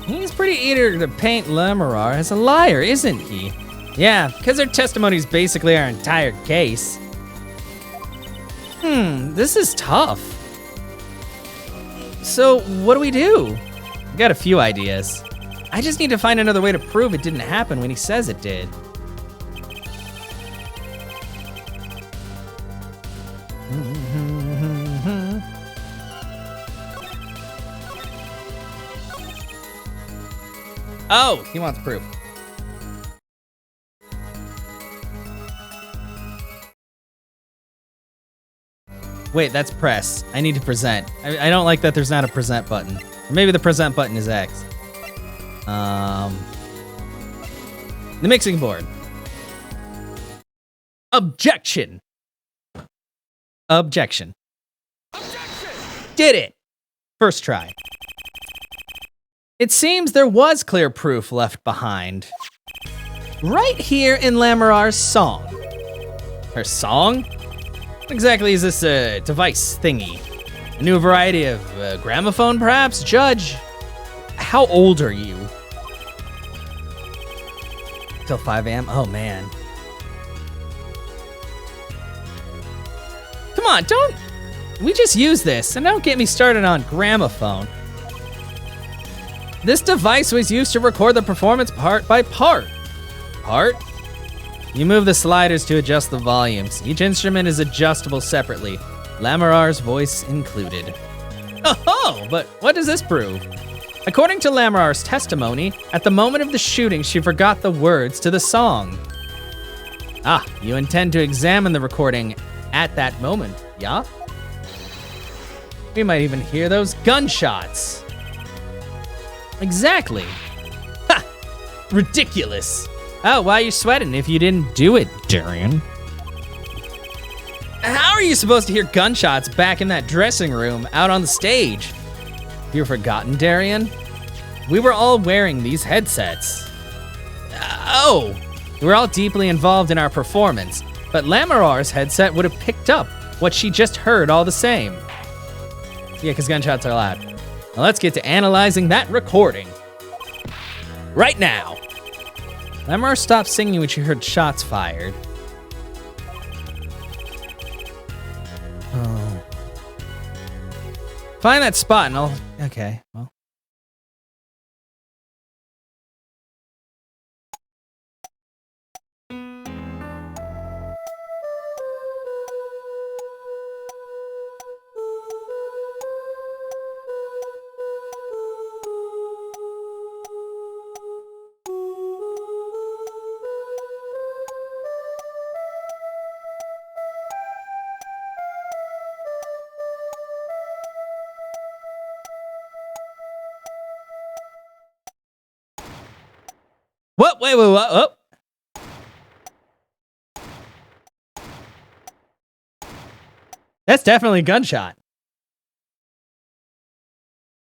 He's pretty eager to paint Lemurar as a liar, isn't he? Yeah, because her testimony is basically our entire case. This is tough. So, what do we do? I got a few ideas. I just need to find another way to prove it didn't happen when he says it did. Oh, he wants proof. Wait, that's press. I need to present. I don't like that there's not a present button. Or maybe the present button is X. The mixing board. Objection. Objection. Objection! Did it. First try. It seems there was clear proof left behind. Right here in Lamurar's song. Her song? What exactly is this device thingy? A new variety of gramophone, perhaps? Judge, how old are you? Till 5 a.m.? Oh, man. Come on, don't... We just use this, and don't get me started on gramophone. This device was used to record the performance part by part. Part? You move the sliders to adjust the volumes. Each instrument is adjustable separately, Lamurar's voice included. Oh, but what does this prove? According to Lamurar's testimony, at the moment of the shooting, she forgot the words to the song. Ah, you intend to examine the recording at that moment, yeah? We might even hear those gunshots. Exactly. Ha! Ridiculous. Oh, why are you sweating if you didn't do it, Darian? How are you supposed to hear gunshots back in that dressing room out on the stage? You've forgotten, Darian? We were all wearing these headsets. Oh, we're all deeply involved in our performance, but Lamurar's headset would have picked up what she just heard all the same. Yeah, because gunshots are loud. Now let's get to analyzing that recording. Right now. Lamurar stopped singing when she heard shots fired. Oh. Find that spot and I'll... Okay, well. What? Wait, what? That's definitely a gunshot.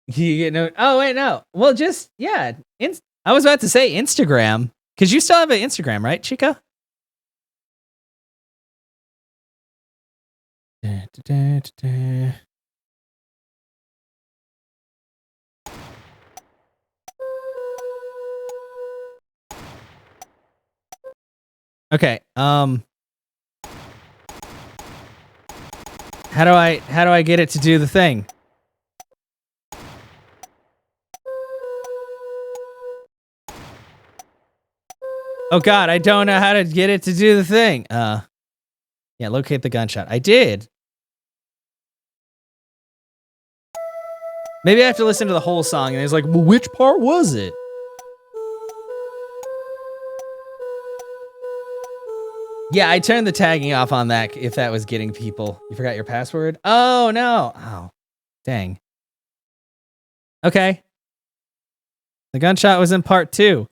You know? Oh wait, no. Well, just yeah. I was about to say Instagram, because you still have an Instagram, right, Chica? Okay. How do I get it to do the thing? Oh God, I don't know how to get it to do the thing. Yeah, locate the gunshot. I did. Maybe I have to listen to the whole song and it's like, well, which part was it? Yeah, I turned the tagging off on that if that was getting people. You forgot your password? Oh, no. Oh, dang. Okay. The gunshot was in part 2.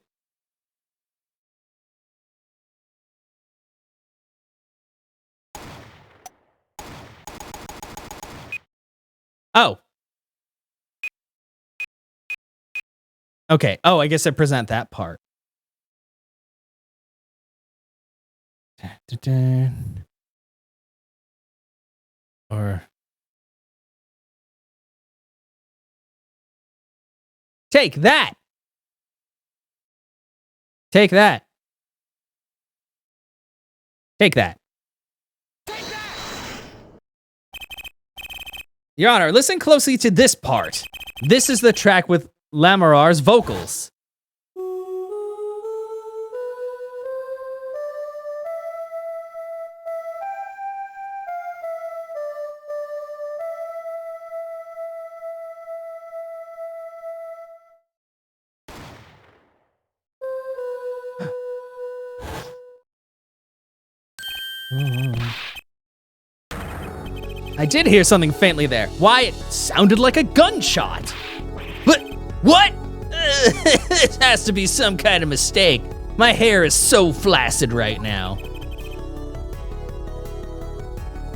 Oh. Okay. Oh, I guess I present that part. Or Take that! Take that. Take that. Your Honor, listen closely to this part. This is the track with Lamarar's vocals. I did hear something faintly there. Why, it sounded like a gunshot. But what? It has to be some kind of mistake. My hair is so flaccid right now.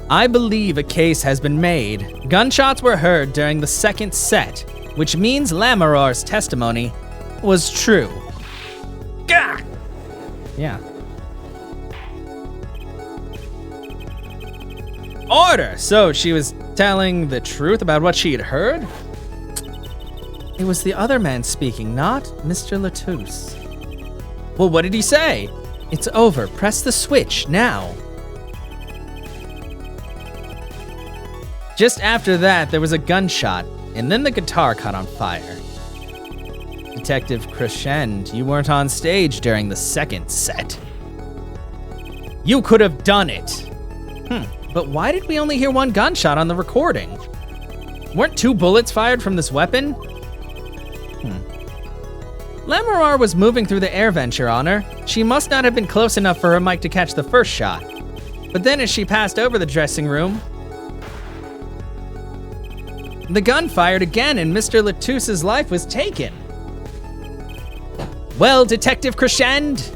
I believe a case has been made. Gunshots were heard during the second set, which means Lamarar's testimony was true. Gah! Yeah. Order! So she was telling the truth about what she had heard? It was the other man speaking, not Mr. Latouche. Well, what did he say? It's over. Press the switch now. Just after that, there was a gunshot, and then the guitar caught on fire. Detective Crescend, you weren't on stage during the second set. You could have done it. But why did we only hear one gunshot on the recording? Weren't 2 bullets fired from this weapon? Lamarar was moving through the air vent, Your Honor. She must not have been close enough for her mic to catch the first shot. But then as she passed over the dressing room, the gun fired again and Mr. Latouche's life was taken. Well, Detective Crescend.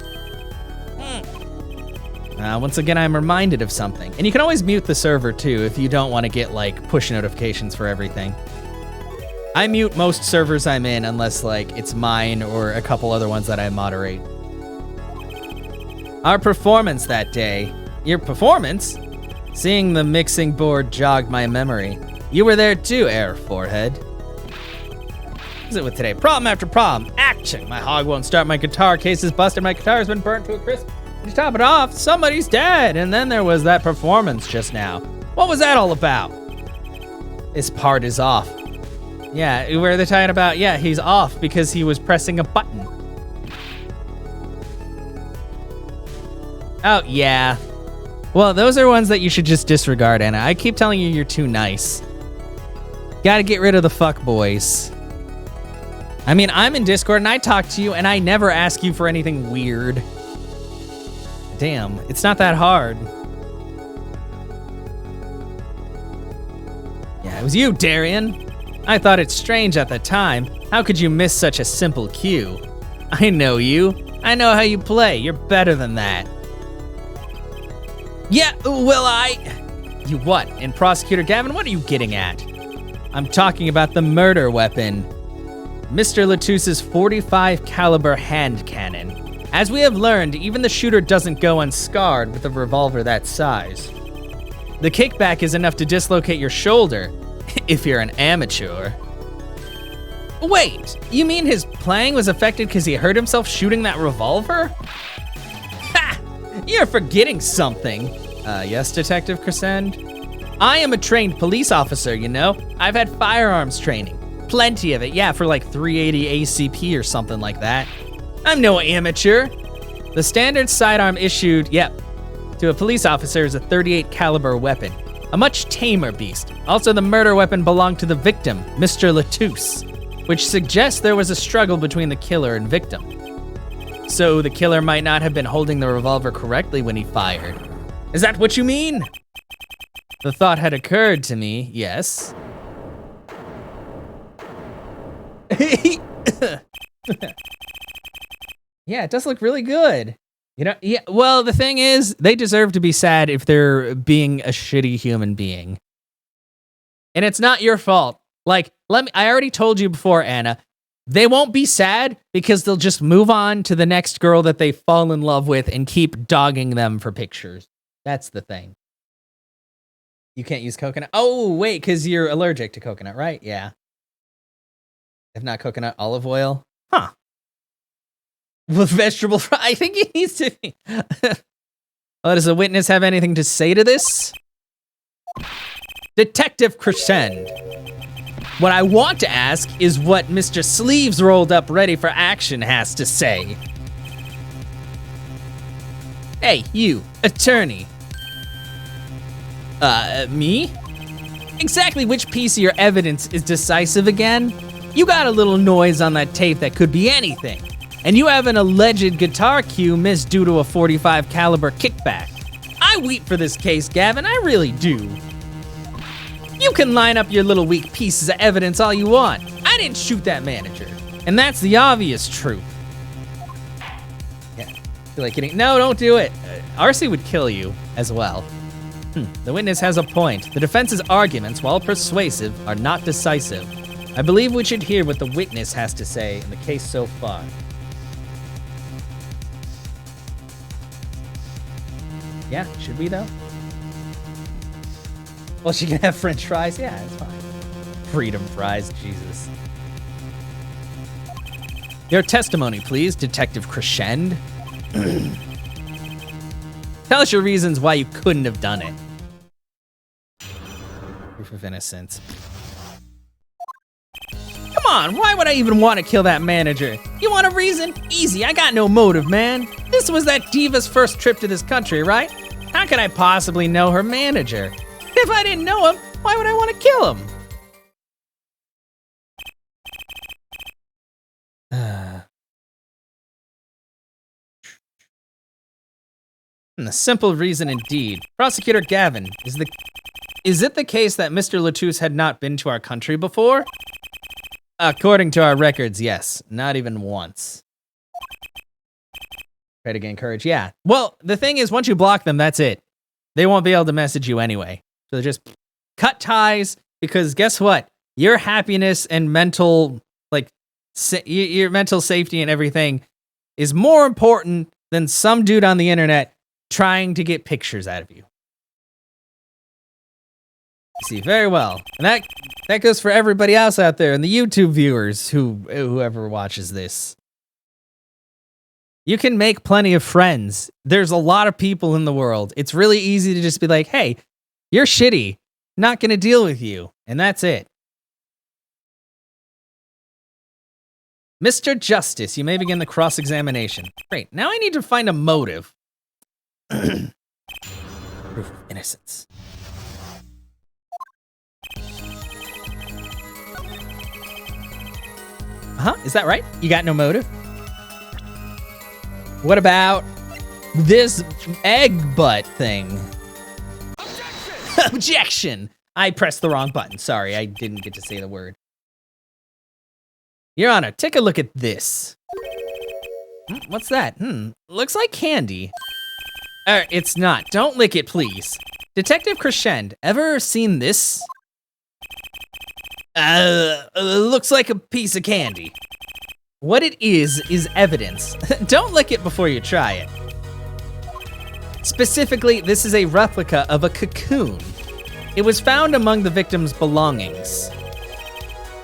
Once again, I'm reminded of something. And you can always mute the server too if you don't want to get like push notifications for everything. I mute most servers I'm in unless like it's mine or a couple other ones that I moderate. Our performance that day. Your performance? Seeing the mixing board jogged my memory. You were there too, Air Forehead. What is it with today? Problem after problem. Action! My hog won't start, my guitar case is busted, my guitar has been burnt to a crisp. To top it off, somebody's dead. And then there was that performance just now. What was that all about? This part is off. Yeah, where they're talking about, yeah, he's off because he was pressing a button. Oh, yeah. Well, those are ones that you should just disregard, Anna. I keep telling you you're too nice. Gotta get rid of the fuck boys. I mean, I'm in Discord and I talk to you and I never ask you for anything weird. Damn, it's not that hard. Yeah, it was you, Darian. I thought it strange at the time. How could you miss such a simple cue? I know you. I know how you play. You're better than that. Yeah, well, You what? And Prosecutor Gavin, what are you getting at? I'm talking about the murder weapon. Mr. Latouche's .45 caliber hand cannon. As we have learned, even the shooter doesn't go unscarred with a revolver that size. The kickback is enough to dislocate your shoulder, if you're an amateur. Wait, you mean his playing was affected because he hurt himself shooting that revolver? Ha! You're forgetting something. Yes, Detective Crescend? I am a trained police officer, you know? I've had firearms training. Plenty of it, yeah, for like 380 ACP or something like that. I'm no amateur. The standard sidearm issued, to a police officer is a .38 caliber weapon. A much tamer beast. Also, the murder weapon belonged to the victim, Mr. Latouche, which suggests there was a struggle between the killer and victim. So the killer might not have been holding the revolver correctly when he fired. Is that what you mean? The thought had occurred to me, yes. Yeah, it does look really good. You know, yeah, well, the thing is, they deserve to be sad if they're being a shitty human being. And it's not your fault. Like, I already told you before, Anna, they won't be sad because they'll just move on to the next girl that they fall in love with and keep dogging them for pictures. That's the thing. You can't use coconut. Oh, wait, because you're allergic to coconut, right? Yeah. if not coconut olive oil. Huh. With vegetable fry, I think he needs to be. Oh, does the witness have anything to say to this? Detective Crescend. What I want to ask is what Mr. Sleeves rolled up ready for action has to say. Hey, you, attorney. Me? Exactly which piece of your evidence is decisive again? You got a little noise on that tape that could be anything. And you have an alleged guitar cue missed due to a .45 caliber kickback. I weep for this case, Gavin, I really do. You can line up your little weak pieces of evidence all you want. I didn't shoot that manager. And that's the obvious truth. Yeah, feel like kidding. No, don't do it. RC would kill you as well. The witness has a point. The defense's arguments, while persuasive, are not decisive. I believe we should hear what the witness has to say in the case so far. Yeah, should we though? Well, she can have French fries? Yeah, it's fine. Freedom fries, Jesus. Your testimony, please, Detective Crescend. Tell us your reasons why you couldn't have done it. Proof of innocence. Come on, why would I even want to kill that manager? You want a reason? Easy, I got no motive, man. This was that diva's first trip to this country, right? How could I possibly know her manager? If I didn't know him, why would I want to kill him? And the simple reason indeed. Prosecutor Gavin, is it the case that Mr. Latouche had not been to our country before? According to our records, yes. Not even once. Try to gain courage, yeah. Well, the thing is, once you block them, that's it. They won't be able to message you anyway. So they just cut ties, because guess what? Your happiness and mental, your mental safety and everything is more important than some dude on the internet trying to get pictures out of you. See, very well. And that goes for everybody else out there and the YouTube viewers whoever watches this. You can make plenty of friends. There's a lot of people in the world. It's really easy to just be like, hey, you're shitty. Not gonna deal with you. And that's it. Mr. Justice, you may begin the cross-examination. Great, now I need to find a motive. Proof of innocence. Is that right? You got no motive? What about this egg butt thing? Objection! Objection! I pressed the wrong button. Sorry, I didn't get to say the word. Your Honor, take a look at this. What's that? Looks like candy. It's not. Don't lick it, please. Detective Crescend, ever seen this? Looks like a piece of candy. What it is evidence. Don't lick it before you try it. Specifically, this is a replica of a cocoon. It was found among the victim's belongings.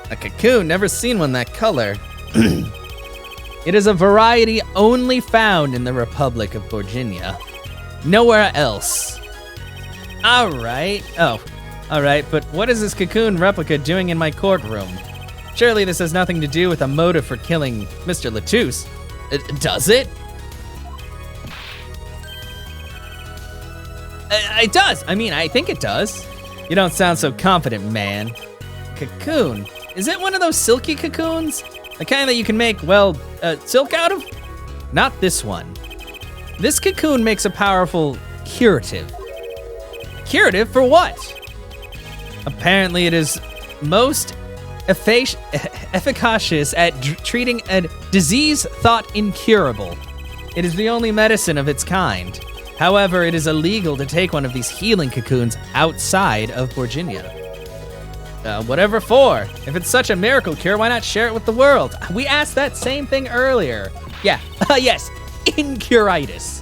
A cocoon? Never seen one that color. It is a variety only found in the Republic of Virginia. Nowhere else. Alright. Oh, alright, but what is this cocoon replica doing in my courtroom? Surely this has nothing to do with a motive for killing Mr. Latouche. Does it? It does. I mean, I think it does. You don't sound so confident, man. Cocoon. Is it one of those silky cocoons? The kind that you can make, well, silk out of? Not this one. This cocoon makes a powerful curative. Curative for what? Apparently it is most efficacious at treating a disease thought incurable. It is the only medicine of its kind. However, it is illegal to take one of these healing cocoons outside of Virginia. Whatever for. If it's such a miracle cure, why not share it with the world? We asked that same thing earlier. Yeah, yes, incuritis.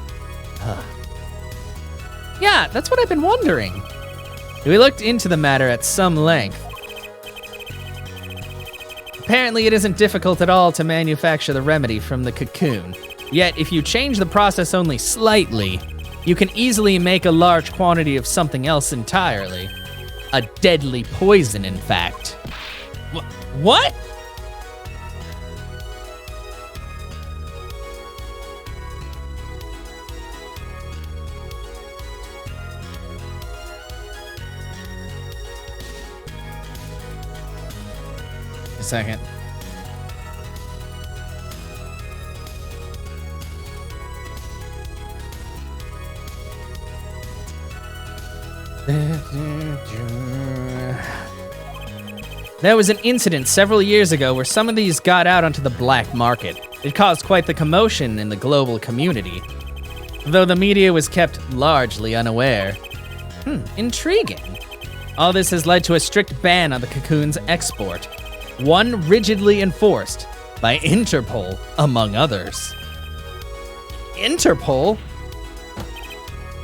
Yeah, that's what I've been wondering. We looked into the matter at some length. Apparently, it isn't difficult at all to manufacture the remedy from the cocoon. Yet, if you change the process only slightly, you can easily make a large quantity of something else entirely. A deadly poison, in fact. What? A second. There was an incident several years ago where some of these got out onto the black market. It caused quite the commotion in the global community, though the media was kept largely unaware. Intriguing. All this has led to a strict ban on the cocoon's export, one rigidly enforced by Interpol, among others. Interpol?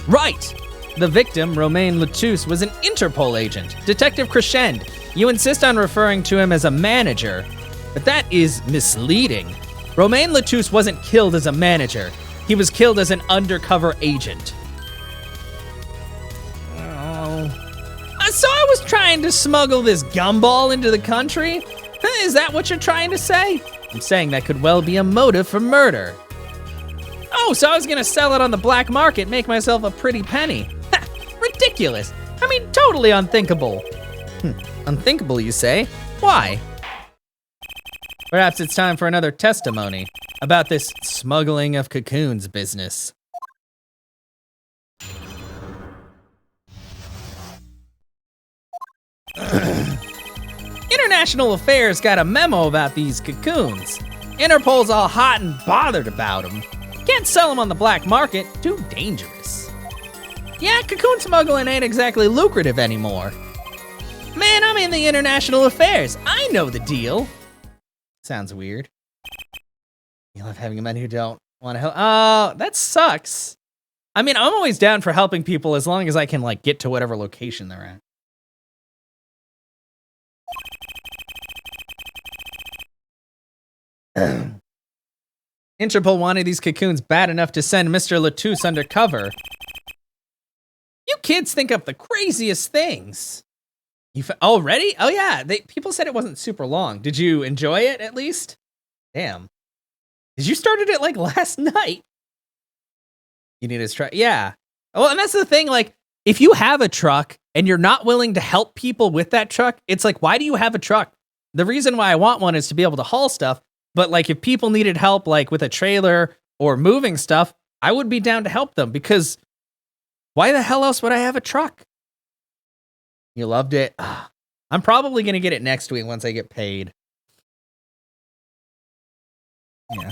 Right! The victim, Romain Latouche, was an Interpol agent, Detective Crescend. You insist on referring to him as a manager, but that is misleading. Romain Latouche wasn't killed as a manager. He was killed as an undercover agent. So I was trying to smuggle this gumball into the country? Is that what you're trying to say? I'm saying that could well be a motive for murder. Oh, so I was gonna sell it on the black market, make myself a pretty penny. Ha, ridiculous. I mean, totally unthinkable. Unthinkable, you say? Why? Perhaps it's time for another testimony about this smuggling of cocoons business. International Affairs got a memo about these cocoons. Interpol's all hot and bothered about them. Can't sell them on the black market, too dangerous. Yeah, cocoon smuggling ain't exactly lucrative anymore. Man, I'm in the International Affairs. I know the deal. Sounds weird. You love having men who don't want to help. Oh, that sucks. I mean, I'm always down for helping people as long as I can, like, get to whatever location they're at. Interpol wanted these cocoons bad enough to send Mr. Latouche undercover. You kids think of the craziest things. Already? Oh yeah, people said it wasn't super long. Did you enjoy it at least? Damn. Did you started it like last night? You need to try. Yeah. Well, and that's the thing. Like, if you have a truck and you're not willing to help people with that truck, it's like, why do you have a truck? The reason why I want one is to be able to haul stuff. But like, if people needed help, like with a trailer or moving stuff, I would be down to help them, because why the hell else would I have a truck? You loved it. I'm probably going to get it next week once I get paid. Yeah.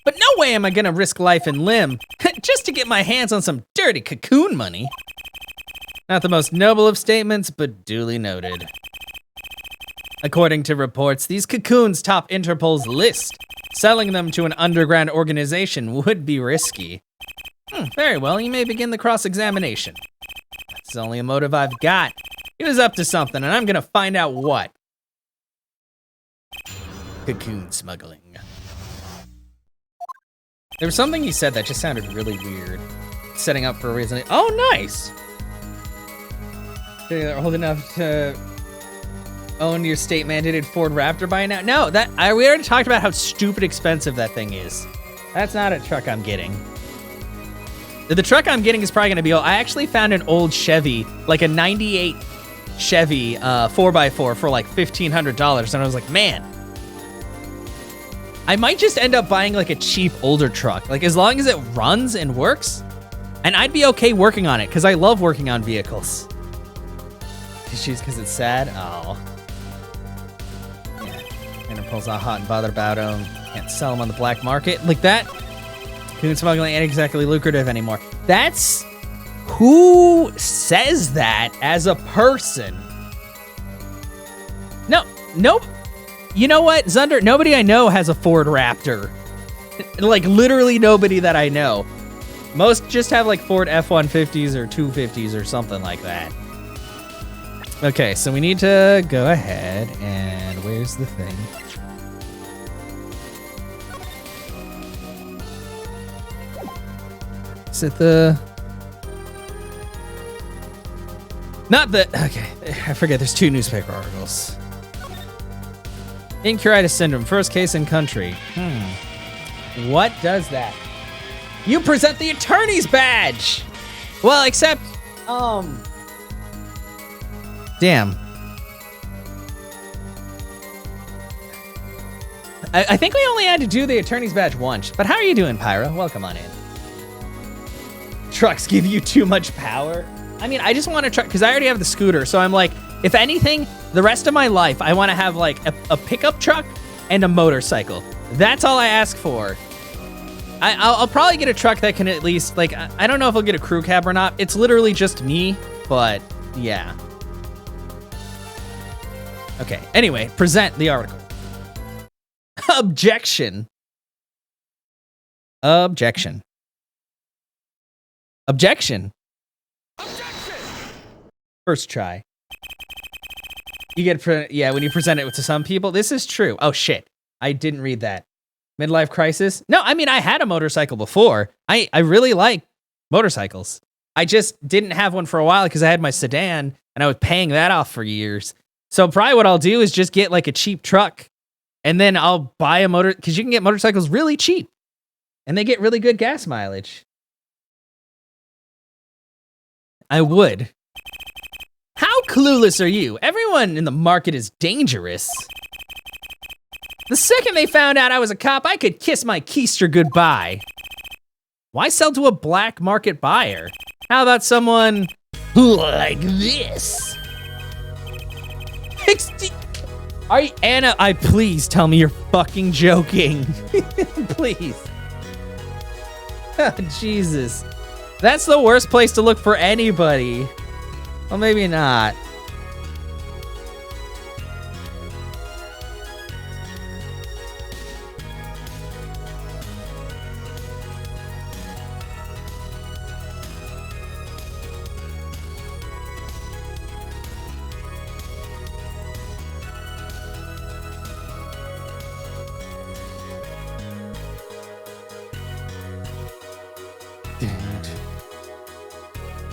But no way am I going to risk life and limb just to get my hands on some dirty cocoon money. Not the most noble of statements, but duly noted. According to reports, these cocoons top Interpol's list. Selling them to an underground organization would be risky. Very well, you may begin the cross-examination. That's only a motive I've got. He was up to something, and I'm gonna find out what. Cocoon smuggling. There was something he said that just sounded really weird. Setting up for a reason. Oh, nice! They're old enough to own your state-mandated Ford Raptor by now? No, we already talked about how stupid expensive that thing is. That's not a truck I'm getting. The truck I'm getting is probably gonna be old. I actually found an old Chevy, like a 98 Chevy 4x4 for like $1,500, and I was like, man, I might just end up buying like a cheap older truck. Like, as long as it runs and works, and I'd be okay working on it, because I love working on vehicles. Issues because it's sad? Oh. Yeah. Interpol's all hot and bothered about them. Can't sell them on the black market. Like that? Cocoon smuggling ain't exactly lucrative anymore. That's... Who says that as a person? Nope. You know what, Zunder? Nobody I know has a Ford Raptor. Like, literally nobody that I know. Most just have, like, Ford F-150s or 250s or something like that. Okay, so we need to go ahead and... Where's the thing? Is it the... Not the... Okay, I forget. There's 2 newspaper articles. Incuritis syndrome, first case in country. What does that? You present the attorney's badge! Well, except... Damn. I think we only had to do the attorney's badge once. But how are you doing, Pyro? Welcome on in. Trucks give you too much power? I mean, I just want a truck, because I already have the scooter, so I'm like, if anything, the rest of my life, I want to have, like, a pickup truck and a motorcycle. That's all I ask for. I'll probably get a truck that can at least, like, I don't know if I'll get a crew cab or not. It's literally just me, but, yeah. Okay, anyway, present the article. Objection. Objection. Objection. First try. You get, yeah, when you present it to some people, this is true. Oh shit, I didn't read that. Midlife crisis? No, I mean, I had a motorcycle before. I really like motorcycles. I just didn't have one for a while because I had my sedan and I was paying that off for years. So probably what I'll do is just get like a cheap truck and then I'll buy a motor, because you can get motorcycles really cheap and they get really good gas mileage. I would. How clueless are you? Everyone in the market is dangerous. The second they found out I was a cop, I could kiss my keister goodbye. Why sell to a black market buyer? How about someone like this? Are you, Anna, please tell me you're fucking joking. Please. Oh, Jesus. That's the worst place to look for anybody. Well, maybe not.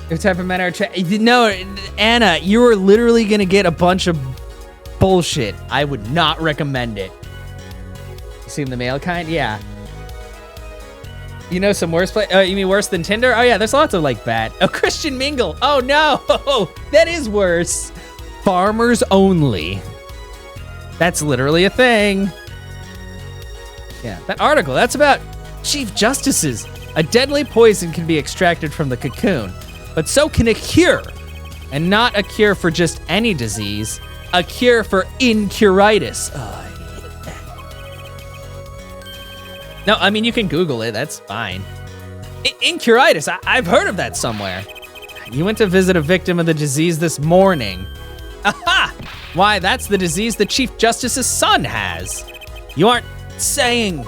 What type of men are no, Anna, you are literally gonna get a bunch of bullshit. I would not recommend it. Assume the male kind? Yeah. You know some worse you mean worse than Tinder? Oh yeah, there's lots of like bad. Oh, Christian Mingle. Oh no, that is worse. Farmers only. That's literally a thing. Yeah, that article, that's about Chief Justices. A deadly poison can be extracted from the cocoon. But so can a cure, and not a cure for just any disease, a cure for incuritis. Oh, I hate that. No, I mean, you can Google it, that's fine. Incuritis, I've heard of that somewhere. You went to visit a victim of the disease this morning. Aha! Why, that's the disease the Chief Justice's son has. You aren't saying...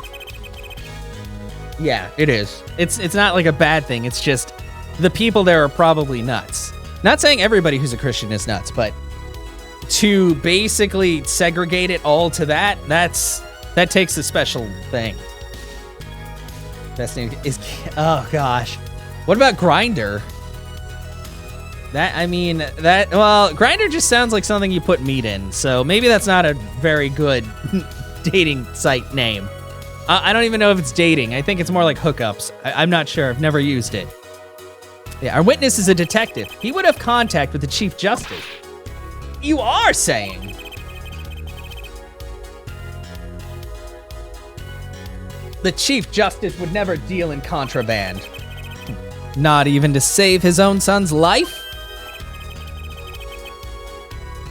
Yeah, it is. It's not like a bad thing, it's just... The people there are probably nuts. Not saying everybody who's a Christian is nuts, but to basically segregate it all to that takes a special thing. Best name is, oh gosh. What about Grindr? Well, Grindr just sounds like something you put meat in, so maybe that's not a very good dating site name. I don't even know if it's dating. I think it's more like hookups. I'm not sure, I've never used it. Yeah, our witness is a detective. He would have contact with the Chief Justice. You are saying? The Chief Justice would never deal in contraband. Not even to save his own son's life?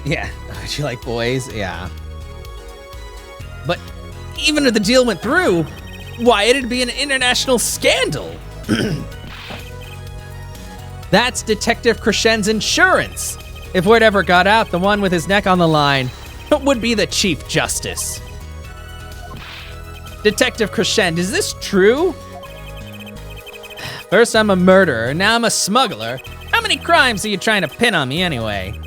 Yeah, do you like boys? Yeah. But even if the deal went through, why, it'd be an international scandal. That's Detective Crescen's insurance. If word ever got out, the one with his neck on the line would be the Chief Justice. Detective Crescent, is this true? First I'm a murderer, now I'm a smuggler. How many crimes are you trying to pin on me anyway?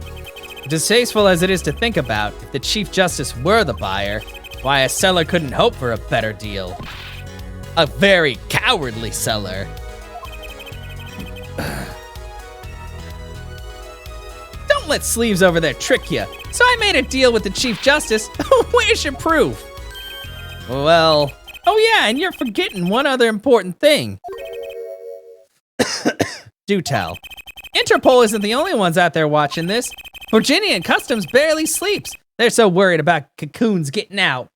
Distasteful as it is to think about, if the Chief Justice were the buyer, why, a seller couldn't hope for a better deal. A very cowardly seller. Don't let Sleeves over there trick you. So I made a deal with the Chief Justice. Where's your proof? Well, oh yeah, and you're forgetting one other important thing. Do tell. Interpol isn't the only ones out there watching this. Virginia and Customs barely sleeps. They're so worried about cocoons getting out.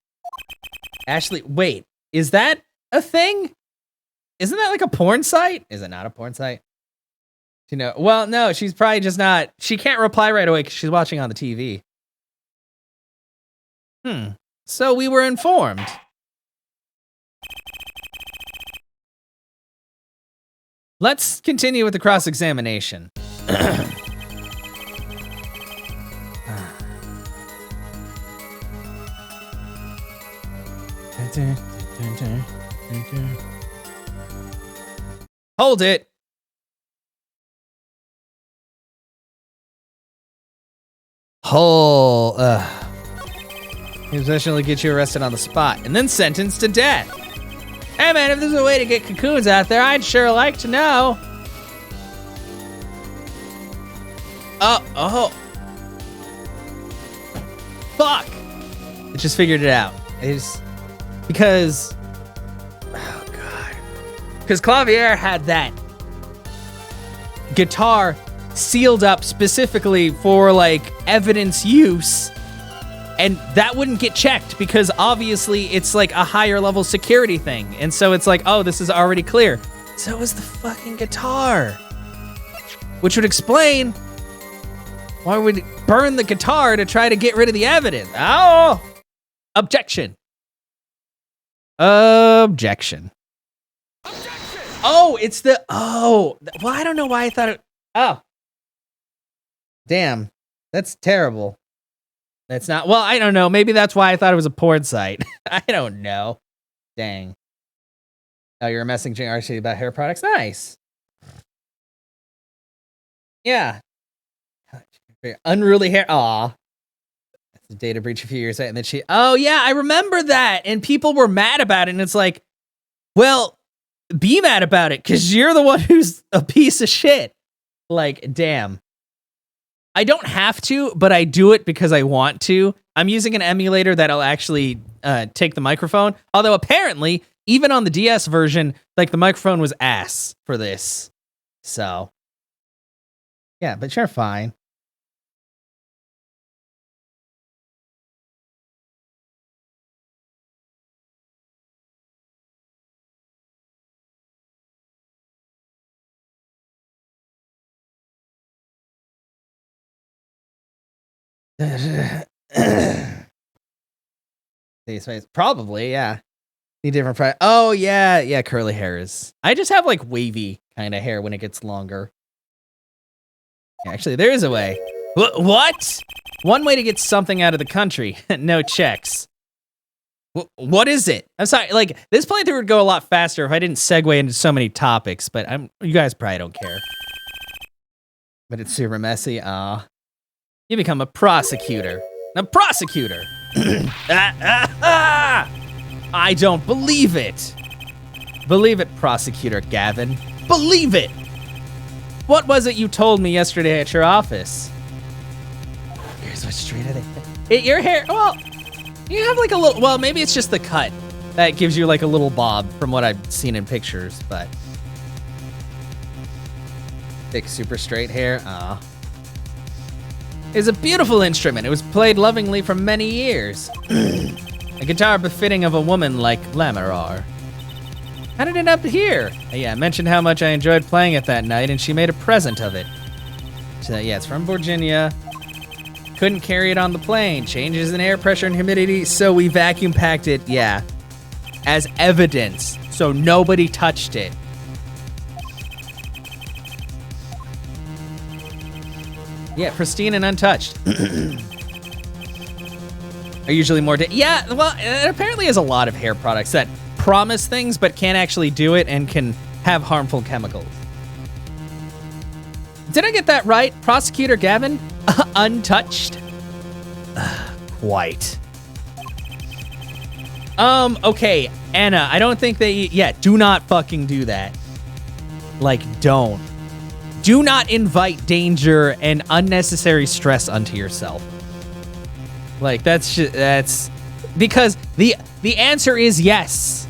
Ashley, wait, is that a thing? Isn't that like a porn site? Is it not a porn site? You know, well, no, she's probably just not. She can't reply right away because she's watching on the TV. So we were informed. Let's continue with the cross-examination. Hold it. His possession will get you arrested on the spot and then sentenced to death. Hey man, if there's a way to get cocoons out there, I'd sure like to know. Oh. Fuck. I just figured it out. It's because, oh god. Because Clavier had that guitar sealed up specifically for like evidence use, and that wouldn't get checked because obviously it's like a higher level security thing, and so it's like, oh, this is already clear. So is the fucking guitar, which would explain why we'd burn the guitar to try to get rid of the evidence. Oh, objection. Oh, it's the, well, I don't know why I thought it, damn, that's terrible. That's not, well, I don't know. Maybe that's why I thought it was a porn site. I don't know. Dang. Oh, you're messaging RC about hair products? Nice. Yeah. Unruly hair. Aw. That's a data breach a few years ago. And then oh yeah, I remember that. And people were mad about it. And it's like, well, be mad about it because you're the one who's a piece of shit. Like, damn. I don't have to, but I do it because I want to. I'm using an emulator that'll actually take the microphone. Although apparently, even on the DS version, like the microphone was ass for this. So, yeah, but you're fine. Probably, yeah. Need different price. Oh yeah, curly hairs. I just have like wavy kind of hair when it gets longer. Actually, there is a way. What? One way to get something out of the country. No checks. What is it? I'm sorry, like this playthrough would go a lot faster if I didn't segue into so many topics, but you guys probably don't care. But it's super messy. You become a prosecutor. A prosecutor! I don't believe it! Believe it, Prosecutor Gavin. Believe it! What was it you told me yesterday at your office? Here's what street are they? Your hair, well, you have like a little, well, maybe it's just the cut that gives you like a little bob from what I've seen in pictures, but. Thick, super straight hair, It's a beautiful instrument. It was played lovingly for many years. A guitar befitting of a woman like Lamarar. How did it end up here? Yeah, I mentioned how much I enjoyed playing it that night, and she made a present of it. So, yeah, it's from Virginia. Couldn't carry it on the plane. Changes in air pressure and humidity, so we vacuum packed it, yeah, as evidence, so nobody touched it. Yeah, pristine and untouched. Are usually more... yeah, well, it apparently has a lot of hair products that promise things but can't actually do it and can have harmful chemicals. Did I get that right? Prosecutor Gavin? Untouched? Quite. Okay, Anna, I don't think they... yeah, do not fucking do that. Like, don't. do not invite danger and unnecessary stress onto yourself. Like, that's because the answer is yes.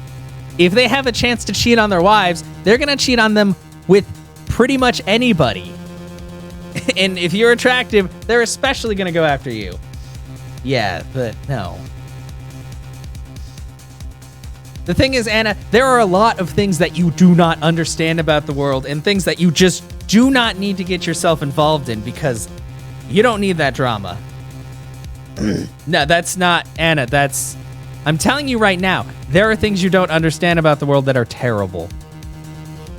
If they have a chance to cheat on their wives, they're gonna cheat on them with pretty much anybody. And if you're attractive, they're especially gonna go after you. Yeah, but no. The thing is, Anna, there are a lot of things that you do not understand about the world and things that you just do not need to get yourself involved in because you don't need that drama. No, that's not, Anna, I'm telling you right now, there are things you don't understand about the world that are terrible.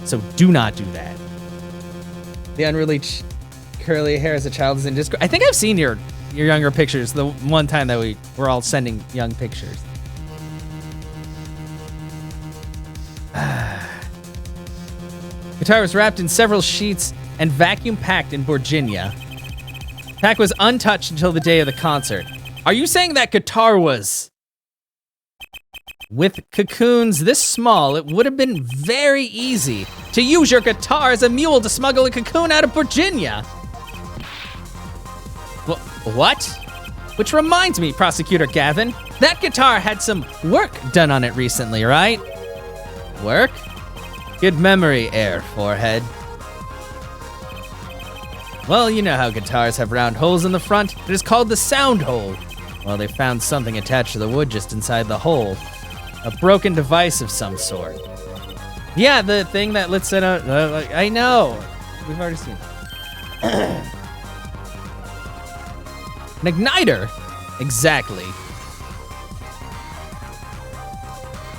So do not do that. The unruly curly hair as a child is in disgrace. I think I've seen your younger pictures the one time that we were all sending young pictures. Guitar was wrapped in several sheets and vacuum packed in Virginia. Pack was untouched until the day of the concert. Are you saying that guitar was... With cocoons this small, it would have been very easy to use your guitar as a mule to smuggle a cocoon out of Virginia. What? Which reminds me, Prosecutor Gavin, that guitar had some work done on it recently, right? Work? Good memory, Air Forehead. Well, you know how guitars have round holes in the front. It is called the sound hole. Well, they found something attached to the wood just inside the hole. A broken device of some sort. Yeah, the thing that lets it out. I know. We've already seen it. An igniter? Exactly.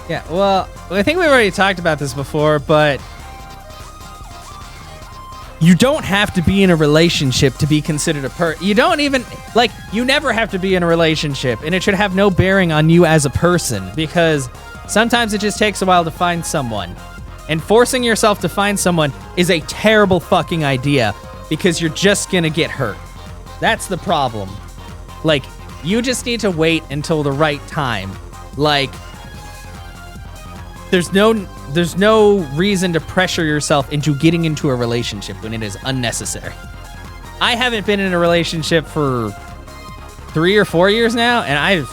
Yeah, well, I think we've already talked about this before, but you don't have to be in a relationship to be considered you don't even, you never have to be in a relationship, and it should have no bearing on you as a person, because sometimes it just takes a while to find someone. And forcing yourself to find someone is a terrible fucking idea, because you're just gonna get hurt. That's the problem. You just need to wait until the right time. There's no reason to pressure yourself into getting into a relationship when it is unnecessary. I haven't been in a relationship for 3 or 4 years now, and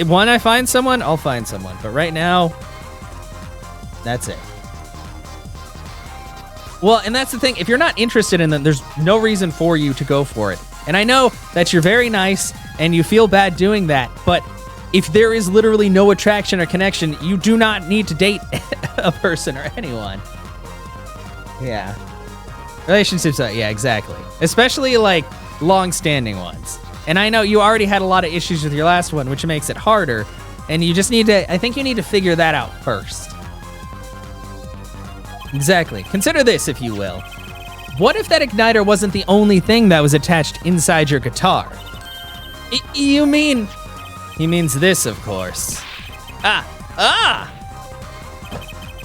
when I find someone, I'll find someone. But right now, that's it. Well, and that's the thing. If you're not interested in them, there's no reason for you to go for it. And I know that you're very nice and you feel bad doing that, but if there is literally no attraction or connection, you do not need to date a person or anyone. Yeah. Relationships, yeah, exactly. Especially long-standing ones. And I know you already had a lot of issues with your last one, which makes it harder. And you just I think you need to figure that out first. Exactly. Consider this, if you will. What if that igniter wasn't the only thing that was attached inside your guitar? You mean... He means this, of course.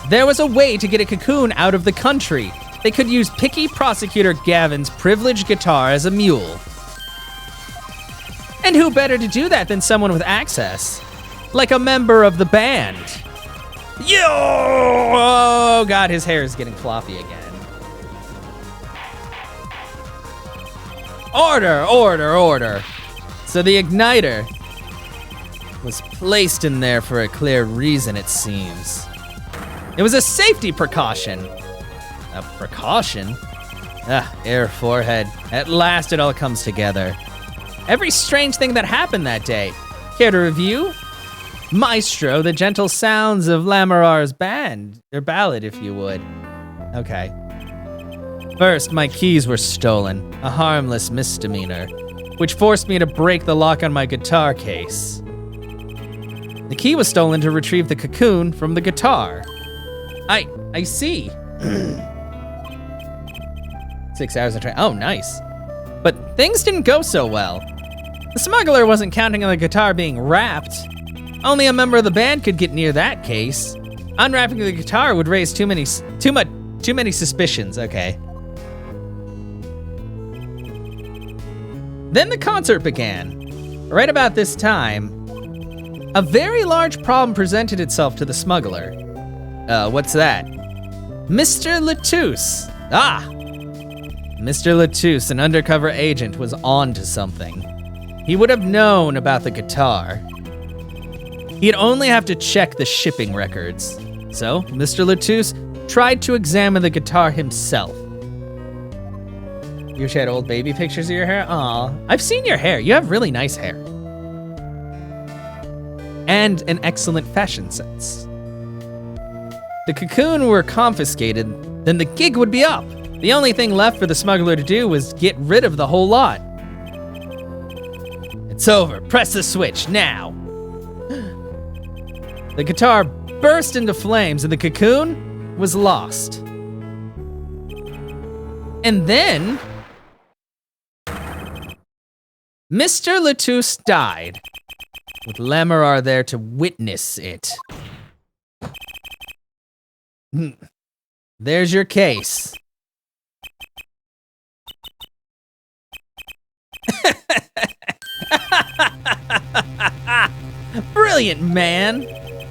There was a way to get a cocoon out of the country. They could use picky Prosecutor Gavin's privileged guitar as a mule. And who better to do that than someone with access? Like a member of the band. Yo! Oh, God, his hair is getting floppy again. Order, order, order. So the igniter was placed in there for a clear reason, it seems. It was a safety precaution. A precaution? Air Forehead. At last it all comes together. Every strange thing that happened that day. Care to review? Maestro, the gentle sounds of Lamarar's ballad, if you would. Okay. First, my keys were stolen, a harmless misdemeanor, which forced me to break the lock on my guitar case. The key was stolen to retrieve the cocoon from the guitar. I see. 6 hours of training. Oh, nice. But things didn't go so well. The smuggler wasn't counting on the guitar being wrapped. Only a member of the band could get near that case. Unwrapping the guitar would raise too many suspicions. Okay. Then the concert began. Right about this time, a very large problem presented itself to the smuggler. What's that? Mr. Latouche. Mr. Latouche, an undercover agent, was on to something. He would have known about the guitar. He'd only have to check the shipping records. So, Mr. Latouche tried to examine the guitar himself. You shared old baby pictures of your hair? Aw, I've seen your hair. You have really nice hair. And an excellent fashion sense. The cocoon were confiscated, then the gig would be up. The only thing left for the smuggler to do was get rid of the whole lot. It's over. Press the switch now. The guitar burst into flames and the cocoon was lost. And then Mr. Latouche died, with Lamorar there to witness it. There's your case. Brilliant, man.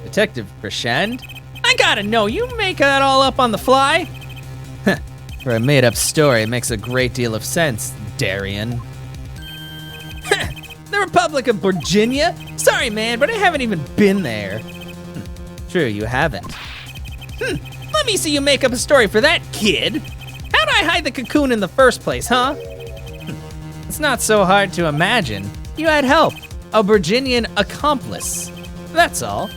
Detective Crescend. I gotta know, you make that all up on the fly? For a made-up story, it makes a great deal of sense, Darian. The Republic of Virginia? Sorry, man, but I haven't even been there. True, you haven't. Let me see you make up a story for that, kid. How'd I hide the cocoon in the first place, huh? It's not so hard to imagine. You had help, a Virginian accomplice. That's all.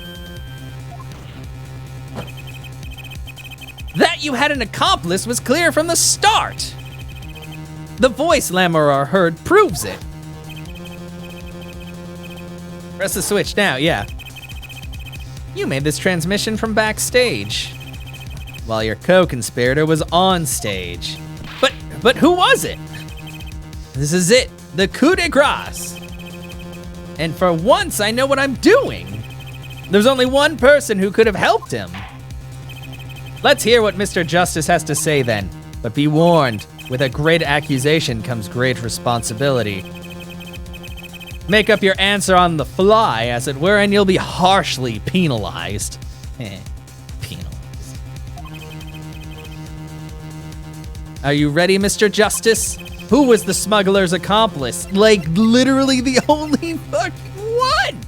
That you had an accomplice was clear from the start. The voice Lamorar heard proves it. Press the switch now, yeah. You made this transmission from backstage, while your co-conspirator was on stage. But who was it? This is it, the coup de grace. And for once, I know what I'm doing. There's only one person who could have helped him. Let's hear what Mr. Justice has to say then. But be warned, with a great accusation comes great responsibility. Make up your answer on the fly, as it were, and you'll be harshly penalized. Penalized. Are you ready, Mr. Justice? Who was the smuggler's accomplice? Like, literally the only fucking one!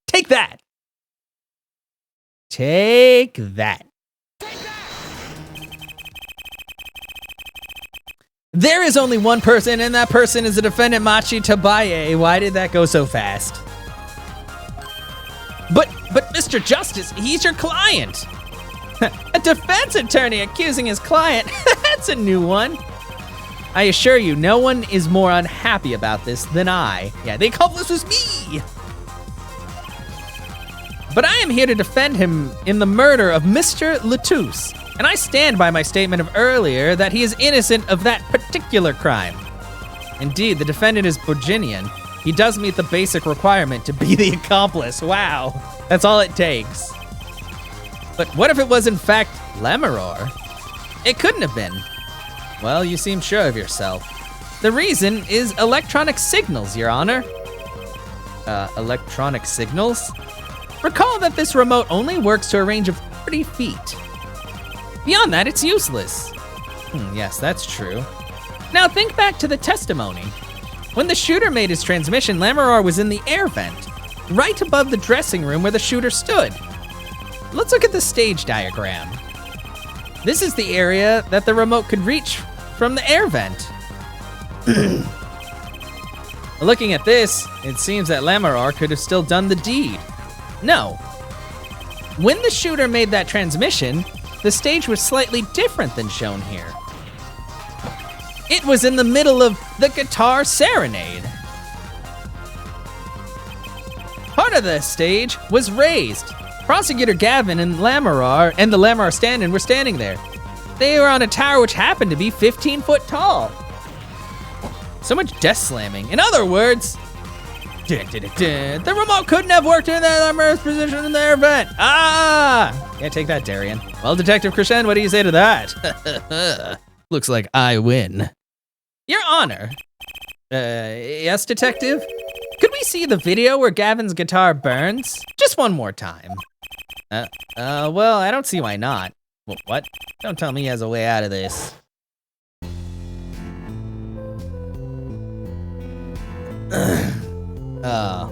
Take that! Take that. There is only one person, and that person is the defendant Machi Tabaye. Why did that go so fast? But Mr. Justice, he's your client. A defense attorney accusing his client. That's a new one. I assure you, no one is more unhappy about this than I. Yeah, the accomplice was me. But I am here to defend him in the murder of Mr. Latouche. And I stand by my statement of earlier that he is innocent of that particular crime. Indeed, the defendant is Virginian. He does meet the basic requirement to be the accomplice. Wow, that's all it takes. But what if it was in fact Lamorar? It couldn't have been. Well, you seem sure of yourself. The reason is electronic signals, Your Honor. Electronic signals? Recall that this remote only works to a range of 30 feet. Beyond that, it's useless. Yes, that's true. Now think back to the testimony. When the shooter made his transmission, Lamorar was in the air vent, right above the dressing room where the shooter stood. Let's look at the stage diagram. This is the area that the remote could reach from the air vent. Looking at this, it seems that Lamorar could have still done the deed. No. When the shooter made that transmission, the stage was slightly different than shown here. It was in the middle of the guitar serenade. Part of the stage was raised. Prosecutor Gavin and Lamorar and the Lamorar stand-in were standing there. They were on a tower which happened to be 15 foot tall. So much desk slamming. In other words, the remote couldn't have worked in that Lamarar's position in the air vent. Yeah, take that, Darian. Well, Detective Crescend, what do you say to that? Looks like I win. Your Honor. Yes, Detective? Could we see the video where Gavin's guitar burns? Just one more time. Well, I don't see why not. What? Don't tell me he has a way out of this. Oh.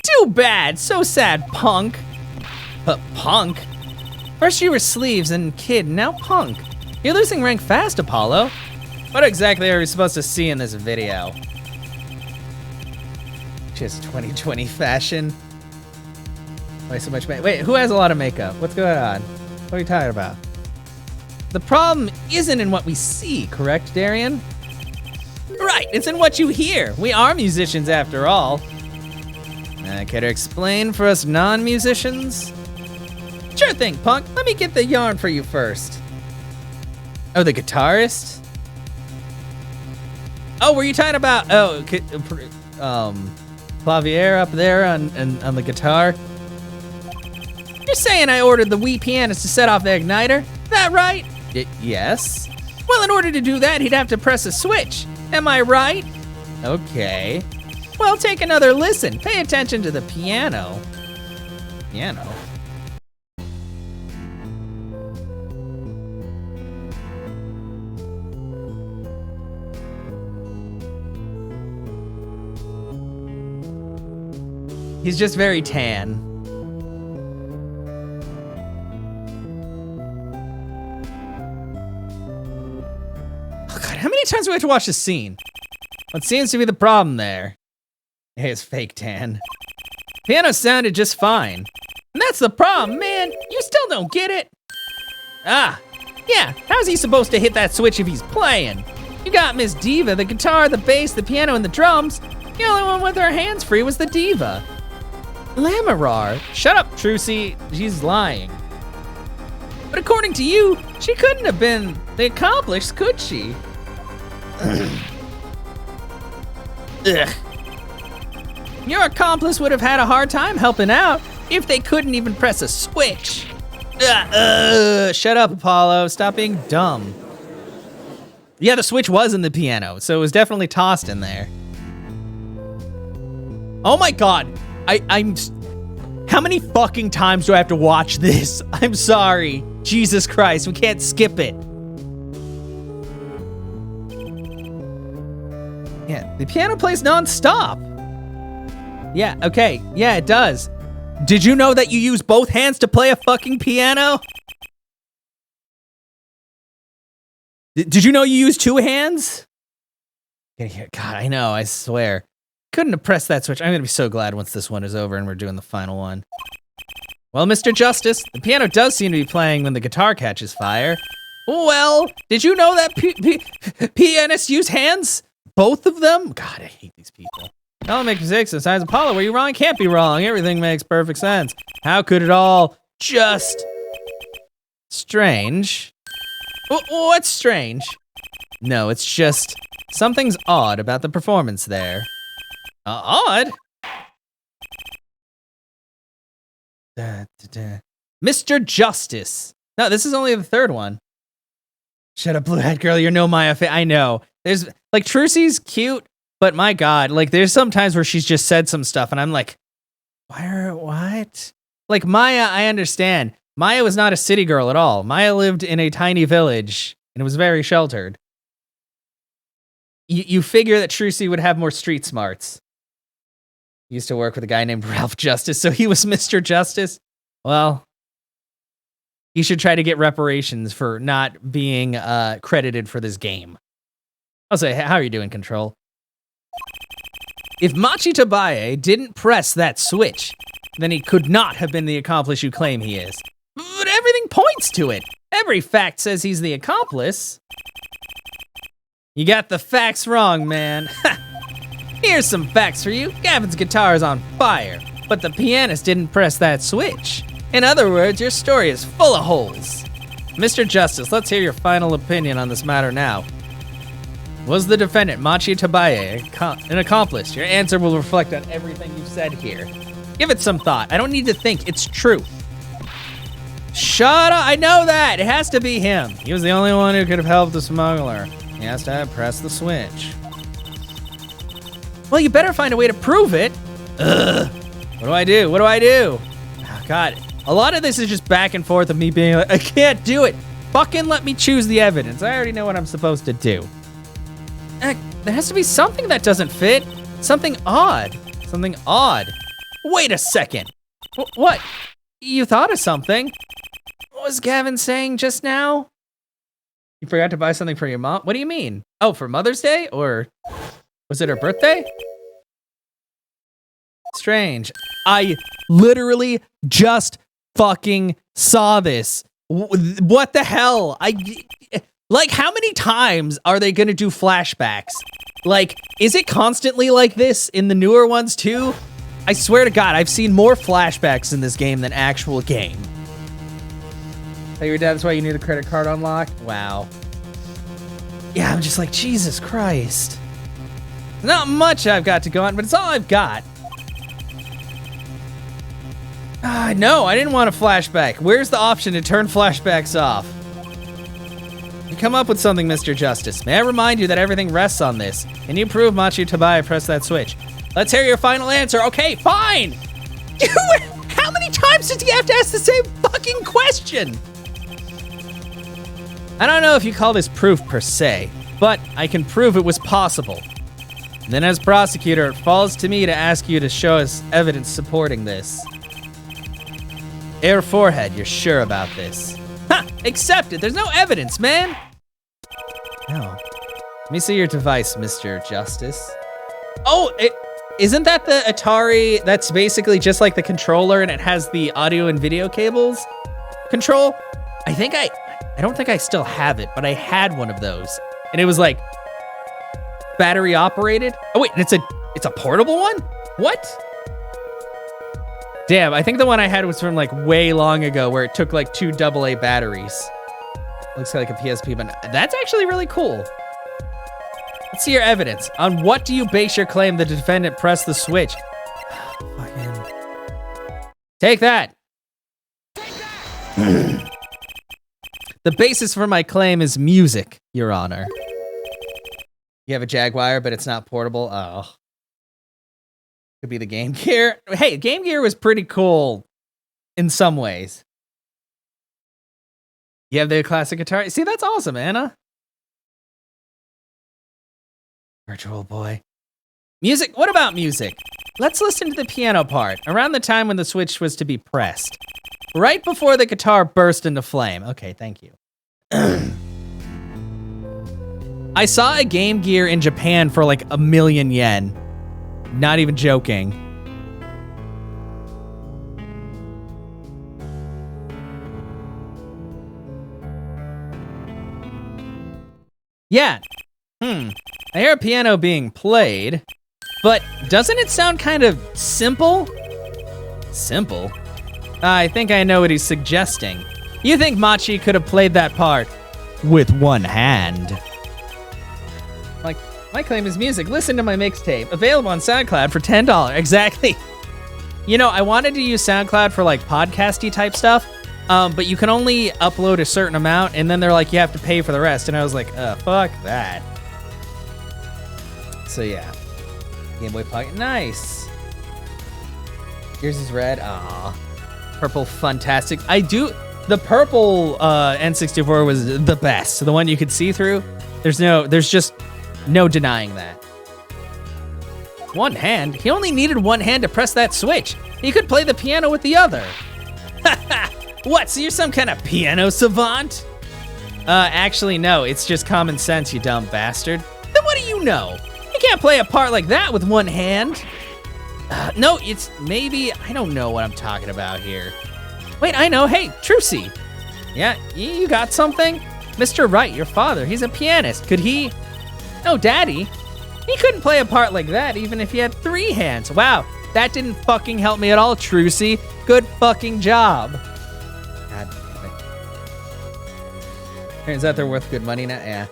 Too bad. So sad, punk. But punk? First you were sleeves and kid, now punk. You're losing rank fast, Apollo. What exactly are we supposed to see in this video? Just 2020 fashion. Why so much makeup? Wait, who has a lot of makeup? What's going on? What are you talking about? The problem isn't in what we see, correct, Darian? Right, it's in what you hear. We are musicians after all. Care to explain for us non-musicians? Sure thing, punk. Let me get the yarn for you first. Oh, the guitarist? Oh, were you talking about, clavier up there on the guitar? You're saying I ordered the Wii pianist to set off the igniter? That right? Yes. Well, in order to do that, he'd have to press a switch. Am I right? Okay. Well, take another listen. Pay attention to the piano. Piano? He's just very tan. Oh God, how many times do we have to watch this scene? What seems to be the problem there? Hey, it's fake tan. Piano sounded just fine. And that's the problem, man. You still don't get it. Ah, yeah, how's he supposed to hit that switch if he's playing? You got Miss Diva, the guitar, the bass, the piano, and the drums. The only one with her hands free was the Diva. Lamarar. Shut up, Trucy. She's lying. But according to you, she couldn't have been the accomplice, could she? Ugh. Your accomplice would have had a hard time helping out if they couldn't even press a switch. Shut up, Apollo. Stop being dumb. Yeah, the switch was in the piano, so it was definitely tossed in there. Oh my God. I'm. How many fucking times do I have to watch this? I'm sorry. Jesus Christ, we can't skip it. Yeah, the piano plays non-stop. Yeah, okay. Yeah, it does. Did you know that you use both hands to play a fucking piano? Did you know you use two hands? God, I know, I swear. Couldn't have pressed that switch. I'm gonna be so glad once this one is over and we're doing the final one. Well, Mr. Justice, the piano does seem to be playing when the guitar catches fire. Well, did you know that pianists use hands? Both of them? God, I hate these people. I'll make mistakes. Besides Apollo, were you wrong? Can't be wrong. Everything makes perfect sense. How could it all just... strange? What's strange? No, it's just... something's odd about the performance there. Odd? Mr. Justice. No, this is only the third one. Shut up, blue-hat girl. You're no Maya fan. I know. There's, like, Trucy's cute, but my God, like, there's some times where she's just said some stuff, and I'm like, what? Like, Maya, I understand. Maya was not a city girl at all. Maya lived in a tiny village, and it was very sheltered. You figure that Trucy would have more street smarts. He used to work with a guy named Ralph Justice, so he was Mr. Justice. Well, he should try to get reparations for not being credited for this game. I'll say, how are you doing, Control? If Machi Tabaye didn't press that switch, then he could not have been the accomplice you claim he is. But everything points to it. Every fact says he's the accomplice. You got the facts wrong, man. Here's some facts for you. Gavin's guitar is on fire, but the pianist didn't press that switch. In other words, your story is full of holes. Mr. Justice, let's hear your final opinion on this matter now. Was the defendant, Machi Tabaye, an accomplice? Your answer will reflect on everything you've said here. Give it some thought. I don't need to think. It's true. Shut up. I know that. It has to be him. He was the only one who could have helped the smuggler. He has to press the switch. Well, you better find a way to prove it. Ugh. What do I do? What do I do? Oh, God. A lot of this is just back and forth of me being like, I can't do it. Fucking let me choose the evidence. I already know what I'm supposed to do. There has to be something that doesn't fit. Something odd. Something odd. Wait a second. What? You thought of something? What was Gavin saying just now? You forgot to buy something for your mom? What do you mean? Oh, for Mother's Day? Or was it her birthday? Strange. I literally just fucking saw this. What the hell? Like, how many times are they gonna do flashbacks? Like, is it constantly like this in the newer ones too? I swear to God, I've seen more flashbacks in this game than actual game. Tell your dad that's why you need a credit card unlocked? Wow. Yeah, I'm just like, Jesus Christ. Not much I've got to go on, but it's all I've got. No, I didn't want a flashback. Where's the option to turn flashbacks off? You come up with something, Mr. Justice. May I remind you that everything rests on this? Can you prove Machi Tabaya pressed that switch? Let's hear your final answer. Okay, fine. How many times does he have to ask the same fucking question? I don't know if you call this proof per se, but I can prove it was possible. And then as prosecutor, it falls to me to ask you to show us evidence supporting this. Air forehead, you're sure about this? Ha! Accepted. There's no evidence, man. No. Let me see your device, Mr. Justice. Oh, isn't that the Atari that's basically just like the controller and it has the audio and video cables control? I don't think I still have it, but I had one of those. And it was like battery operated. Oh wait, and it's a portable one? What? Damn, I think the one I had was from like way long ago where it took like 2 AA batteries. Looks like a PSP, but that's actually really cool. Let's see your evidence. On what do you base your claim the defendant pressed the switch? Fucking. Take that. The basis for my claim is music, Your Honor. You have a Jaguar, but it's not portable? Oh. Could be the Game Gear. Hey, Game Gear was pretty cool in some ways. You have the classic Atari. See, that's awesome, Anna. Virtual Boy. Music? What about music? Let's listen to the piano part, around the time when the switch was to be pressed. Right before the guitar burst into flame. Okay, thank you. I saw a Game Gear in Japan for like 1,000,000 yen. Not even joking. Yeah. I hear a piano being played, but doesn't it sound kind of simple? Simple? I think I know what he's suggesting. You think Machi could have played that part with one hand? Like, my claim is music. Listen to my mixtape. Available on SoundCloud for $10. Exactly. You know, I wanted to use SoundCloud for like podcasty type stuff, but you can only upload a certain amount, and then they're like, you have to pay for the rest. And I was like, fuck that. So yeah. Game Boy Pocket. Nice. Yours is red. Aw. Purple, fantastic. The purple N64 was the best. The one you could see through. There's just no denying that. One hand? He only needed one hand to press that switch. He could play the piano with the other. What, so you're some kind of piano savant? Actually, no, it's just common sense, you dumb bastard. Then what do you know? You can't play a part like that with one hand. No, it's maybe, I don't know what I'm talking about here. Wait, I know, hey, Trucy. Yeah, you got something? Mr. Wright, your father, he's a pianist. Could he? No, Daddy. He couldn't play a part like that even if he had 3 hands. Wow, that didn't fucking help me at all, Trucy. Good fucking job. God damn it. Turns out they're worth good money now. Yeah.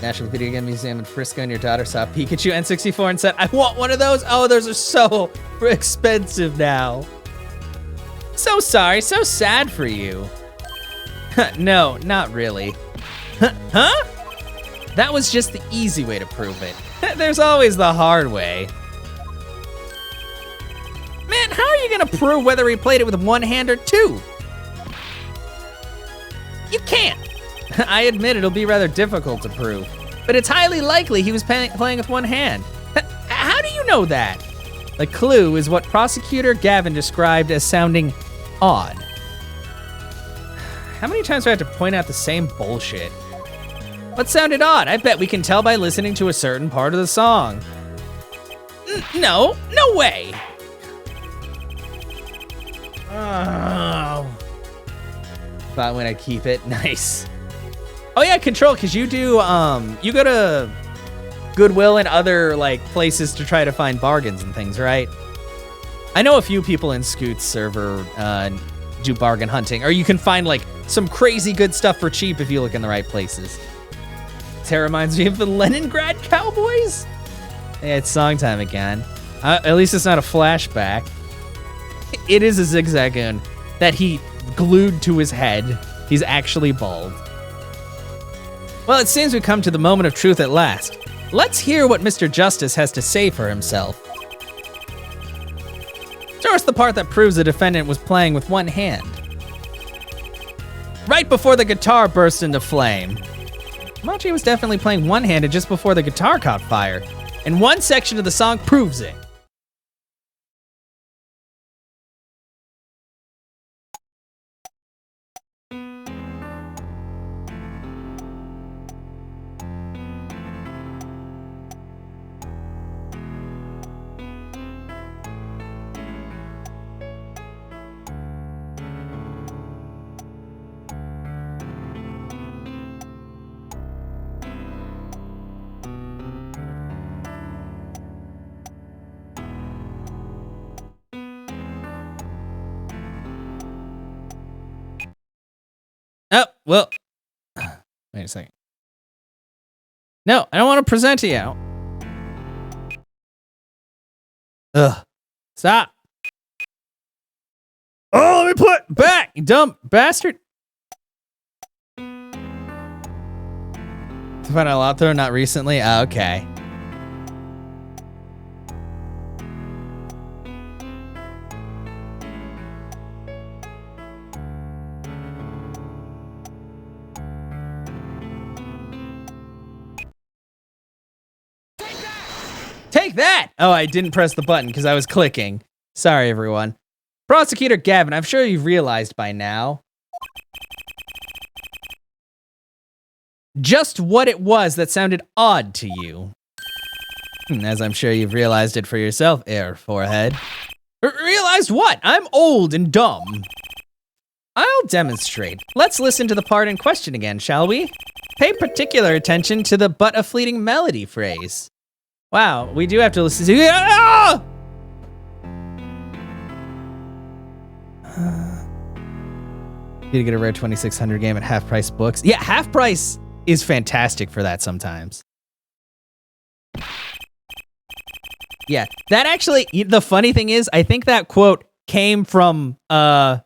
National Video Game Museum in Frisco, and your daughter saw Pikachu N64 and said, I want one of those. Oh, those are so expensive now. So sorry, so sad for you. No, not really. Huh? That was just the easy way to prove it. There's always the hard way. Man, how are you gonna prove whether he played it with one hand or two? You can't. I admit it'll be rather difficult to prove, but it's highly likely he was playing with one hand. How do you know that? The clue is what Prosecutor Gavin described as sounding odd. How many times do I have to point out the same bullshit? What sounded odd? I bet we can tell by listening to a certain part of the song. No way. Oh. Thought when I keep it, nice. Oh yeah, Control, because you do, you go to Goodwill and other like places to try to find bargains and things, right? I know a few people in Scoot's server do bargain hunting, or you can find like some crazy good stuff for cheap if you look in the right places. That reminds me of the Leningrad Cowboys. Yeah, it's song time again. At least it's not a flashback. It is a zigzagoon that he glued to his head. He's actually bald. Well, it seems we've come to the moment of truth at last. Let's hear what Mr. Justice has to say for himself. Show us the part that proves the defendant was playing with one hand. Right before the guitar burst into flame. Machi was definitely playing one-handed just before the guitar caught fire, and one section of the song proves it. Oh, well, wait a second. No, I don't want to present to you. Ugh, stop. Oh, let me put back, you dumb bastard. To find out out there, not recently? Oh, okay. Take that! Oh, I didn't press the button because I was clicking. Sorry, everyone. Prosecutor Gavin, I'm sure you've realized by now just what it was that sounded odd to you. As I'm sure you've realized it for yourself, Air Forehead. Realized what? I'm old and dumb. I'll demonstrate. Let's listen to the part in question again, shall we? Pay particular attention to the "but a fleeting melody" phrase. Wow, we do have to listen to... Ah! You get a rare 2600 game at half price books. Yeah, half price is fantastic for that sometimes. Yeah, that actually, the funny thing is, I think that quote came from Pyra.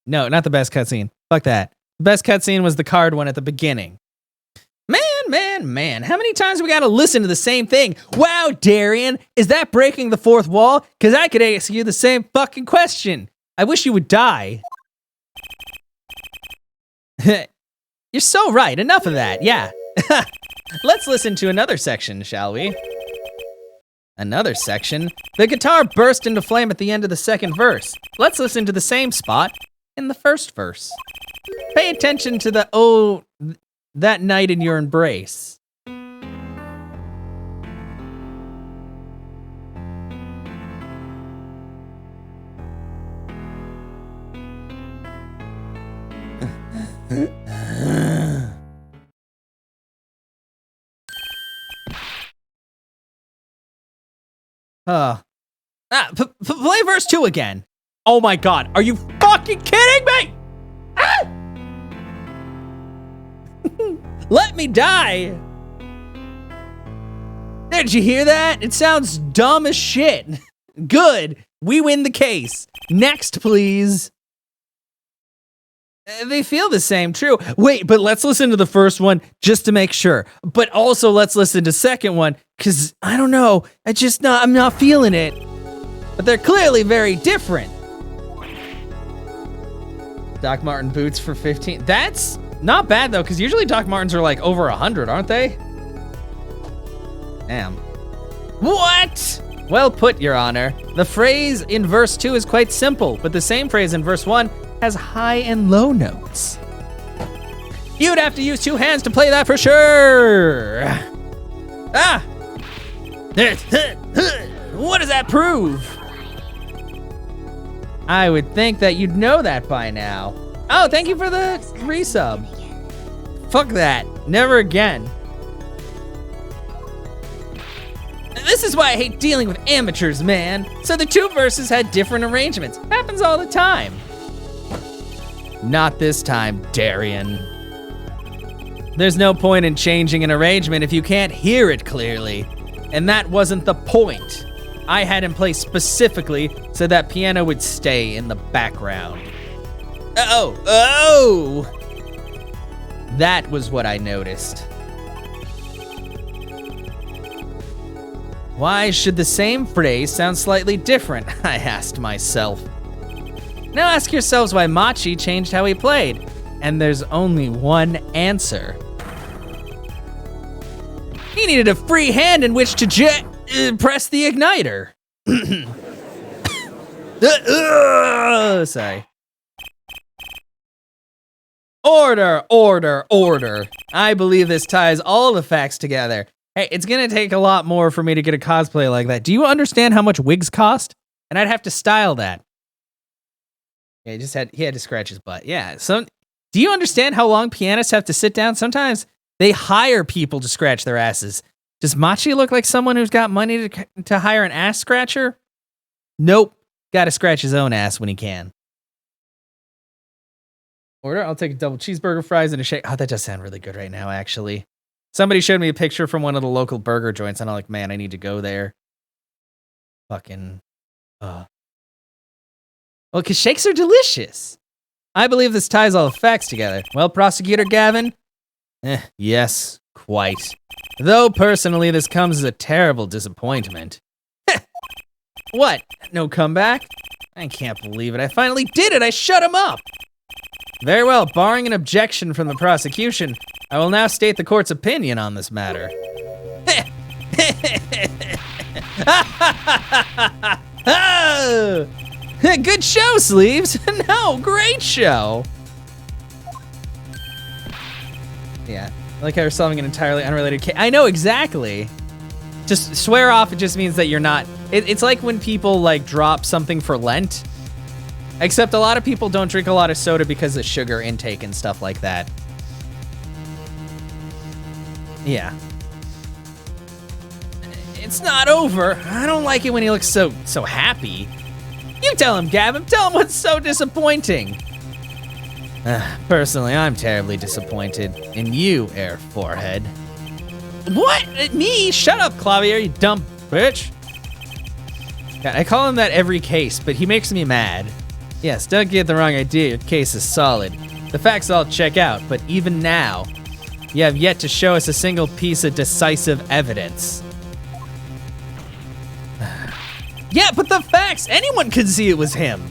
No, not the best cutscene. Fuck that. The best cutscene was the card one at the beginning. Man, how many times we gotta listen to the same thing? Wow, Darian, is that breaking the fourth wall? Because I could ask you the same fucking question. I wish you would die. You're so right, enough of that, yeah. Let's listen to another section, shall we? Another section? The guitar burst into flame at the end of the second verse. Let's listen to the same spot in the first verse. Pay attention to the, oh, that night in your embrace. Play verse 2 again. Oh my god, are you fucking kidding me? Ah! Let me die. Did you hear that? It sounds dumb as shit. Good, we win the case. Next, please. They feel the same, true. Wait, but let's listen to the first one just to make sure. But also let's listen to second one, because I don't know, I'm not feeling it. But they're clearly very different. Doc Marten boots for 15. That's not bad though, because usually Doc Martens are like over 100, aren't they? Damn. What? Well put, Your Honor. The phrase in verse 2 is quite simple, but the same phrase in verse 1 has high and low notes. You'd have to use 2 hands to play that for sure. Ah! What does that prove? I would think that you'd know that by now. Oh, thank you for the resub. Fuck that. Never again. This is why I hate dealing with amateurs, man. So the 2 verses had different arrangements. Happens all the time. Not this time, Darian. There's no point in changing an arrangement if you can't hear it clearly. And that wasn't the point. I had him play specifically so that piano would stay in the background. Oh! That was what I noticed. Why should the same phrase sound slightly different? I asked myself. Now ask yourselves why Machi changed how he played. And there's only one answer. He needed a free hand in which to press the igniter. Sorry. Order. I believe this ties all the facts together. Hey, it's gonna take a lot more for me to get a cosplay like that. Do you understand how much wigs cost? And I'd have to style that. Yeah, he had to scratch his butt. Yeah, do you understand how long pianists have to sit down? Sometimes they hire people to scratch their asses. Does Machi look like someone who's got money to hire an ass scratcher? Nope. Gotta scratch his own ass when he can. Order, I'll take a double cheeseburger, fries, and a shake. Oh, that does sound really good right now, actually. Somebody showed me a picture from one of the local burger joints, and I'm like, man, I need to go there. Fucking, Well, because shakes are delicious. I believe this ties all the facts together. Well, Prosecutor Gavin? Yes, quite. Though, personally, this comes as a terrible disappointment. What? No comeback? I can't believe it. I finally did it! I shut him up! Very well, barring an objection from the prosecution, I will now state the court's opinion on this matter. Oh, good show, Sleeves. No, great show. Yeah, like how you're solving an entirely unrelated case. I know exactly. Just swear off, it just means that you're not. It's like when people like drop something for Lent. Except a lot of people don't drink a lot of soda because of sugar intake and stuff like that. Yeah. It's not over. I don't like it when he looks so happy. You tell him, Gavin. Tell him what's so disappointing. Personally, I'm terribly disappointed in you, Air Forehead. What? Me? Shut up, Clavier, you dumb bitch. Yeah, I call him that every case, but he makes me mad. Yes, don't get the wrong idea, your case is solid. The facts all check out, but even now, you have yet to show us a single piece of decisive evidence. Yeah, but the facts, anyone could see it was him.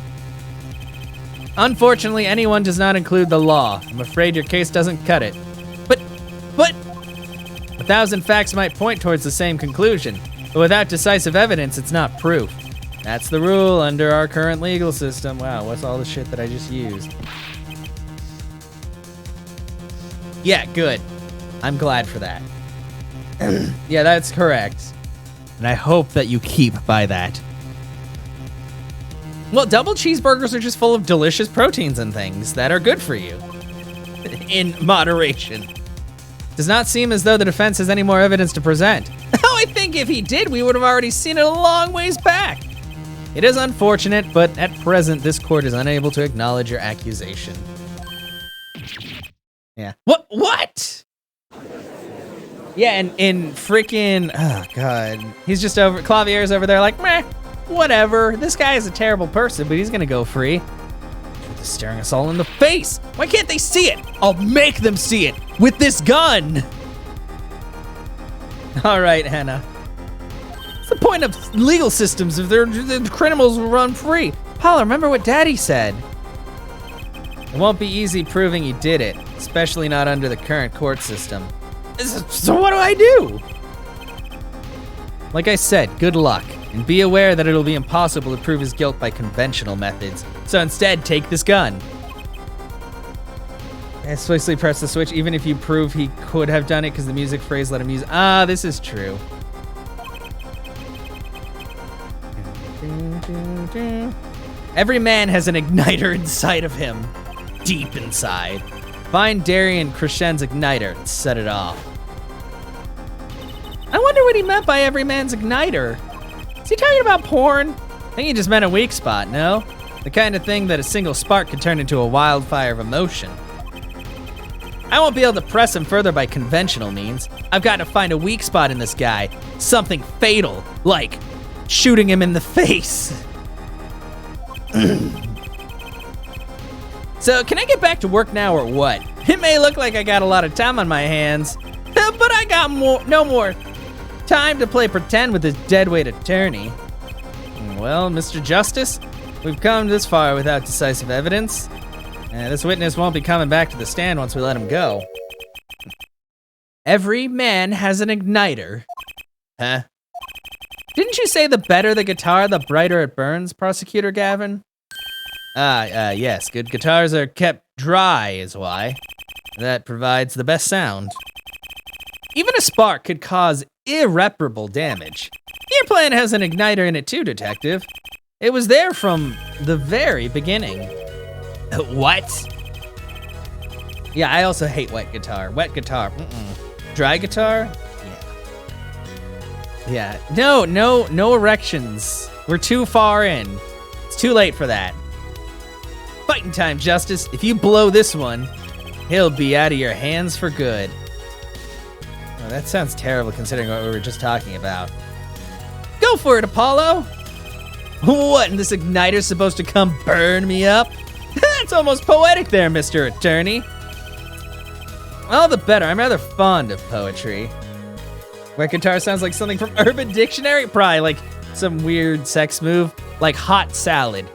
Unfortunately, anyone does not include the law. I'm afraid your case doesn't cut it. But, 1,000 facts might point towards the same conclusion, but without decisive evidence, it's not proof. That's the rule under our current legal system. Wow, what's all the shit that I just used? Yeah, good. I'm glad for that. Yeah, that's correct. And I hope that you keep by that. Well, double cheeseburgers are just full of delicious proteins and things that are good for you. In moderation. Does not seem as though the defense has any more evidence to present. Oh, I think if he did, we would have already seen it a long ways back. It is unfortunate, but at present, this court is unable to acknowledge your accusation. Yeah. What? Yeah, and in freaking, oh God. He's just over, Clavier's over there like, meh, whatever. This guy is a terrible person, but he's gonna go free. The staring us all in the face. Why can't they see it? I'll make them see it with this gun. All right, Hannah. What's the point of legal systems if the criminals will run free? Paula, remember what Daddy said. It won't be easy proving you did it, especially not under the current court system. So what do I do? Like I said, good luck, and be aware that it'll be impossible to prove his guilt by conventional methods. So instead, take this gun. And swiftly press the switch, even if you prove he could have done it because the music phrase let him use. Ah, this is true. Every man has an igniter inside of him. Deep inside. Find Darian Crescen's igniter and set it off. I wonder what he meant by every man's igniter. Is he talking about porn? I think he just meant a weak spot, no? The kind of thing that a single spark could turn into a wildfire of emotion. I won't be able to press him further by conventional means. I've got to find a weak spot in this guy. Something fatal, like shooting him in the face. So, can I get back to work now or what? It may look like I got a lot of time on my hands, but I got no more time to play pretend with this deadweight attorney. Well, Mr. Justice, we've come this far without decisive evidence. This witness won't be coming back to the stand once we let him go. Every man has an igniter. Huh? Didn't you say the better the guitar, the brighter it burns, Prosecutor Gavin? Yes, good guitars are kept dry is why. That provides the best sound. Even a spark could cause irreparable damage. Your plan has an igniter in it too, Detective. It was there from the very beginning. What? Yeah, I also hate wet guitar. Wet guitar, Dry guitar? Yeah. No erections. We're too far in. It's too late for that. Fighting time, Justice. If you blow this one, he'll be out of your hands for good. Oh, that sounds terrible considering what we were just talking about. Go for it, Apollo! What, and this igniter's supposed to come burn me up? That's almost poetic there, Mr. Attorney. All the better. I'm rather fond of poetry. Wet guitar sounds like something from Urban Dictionary. Probably like some weird sex move, like hot salad.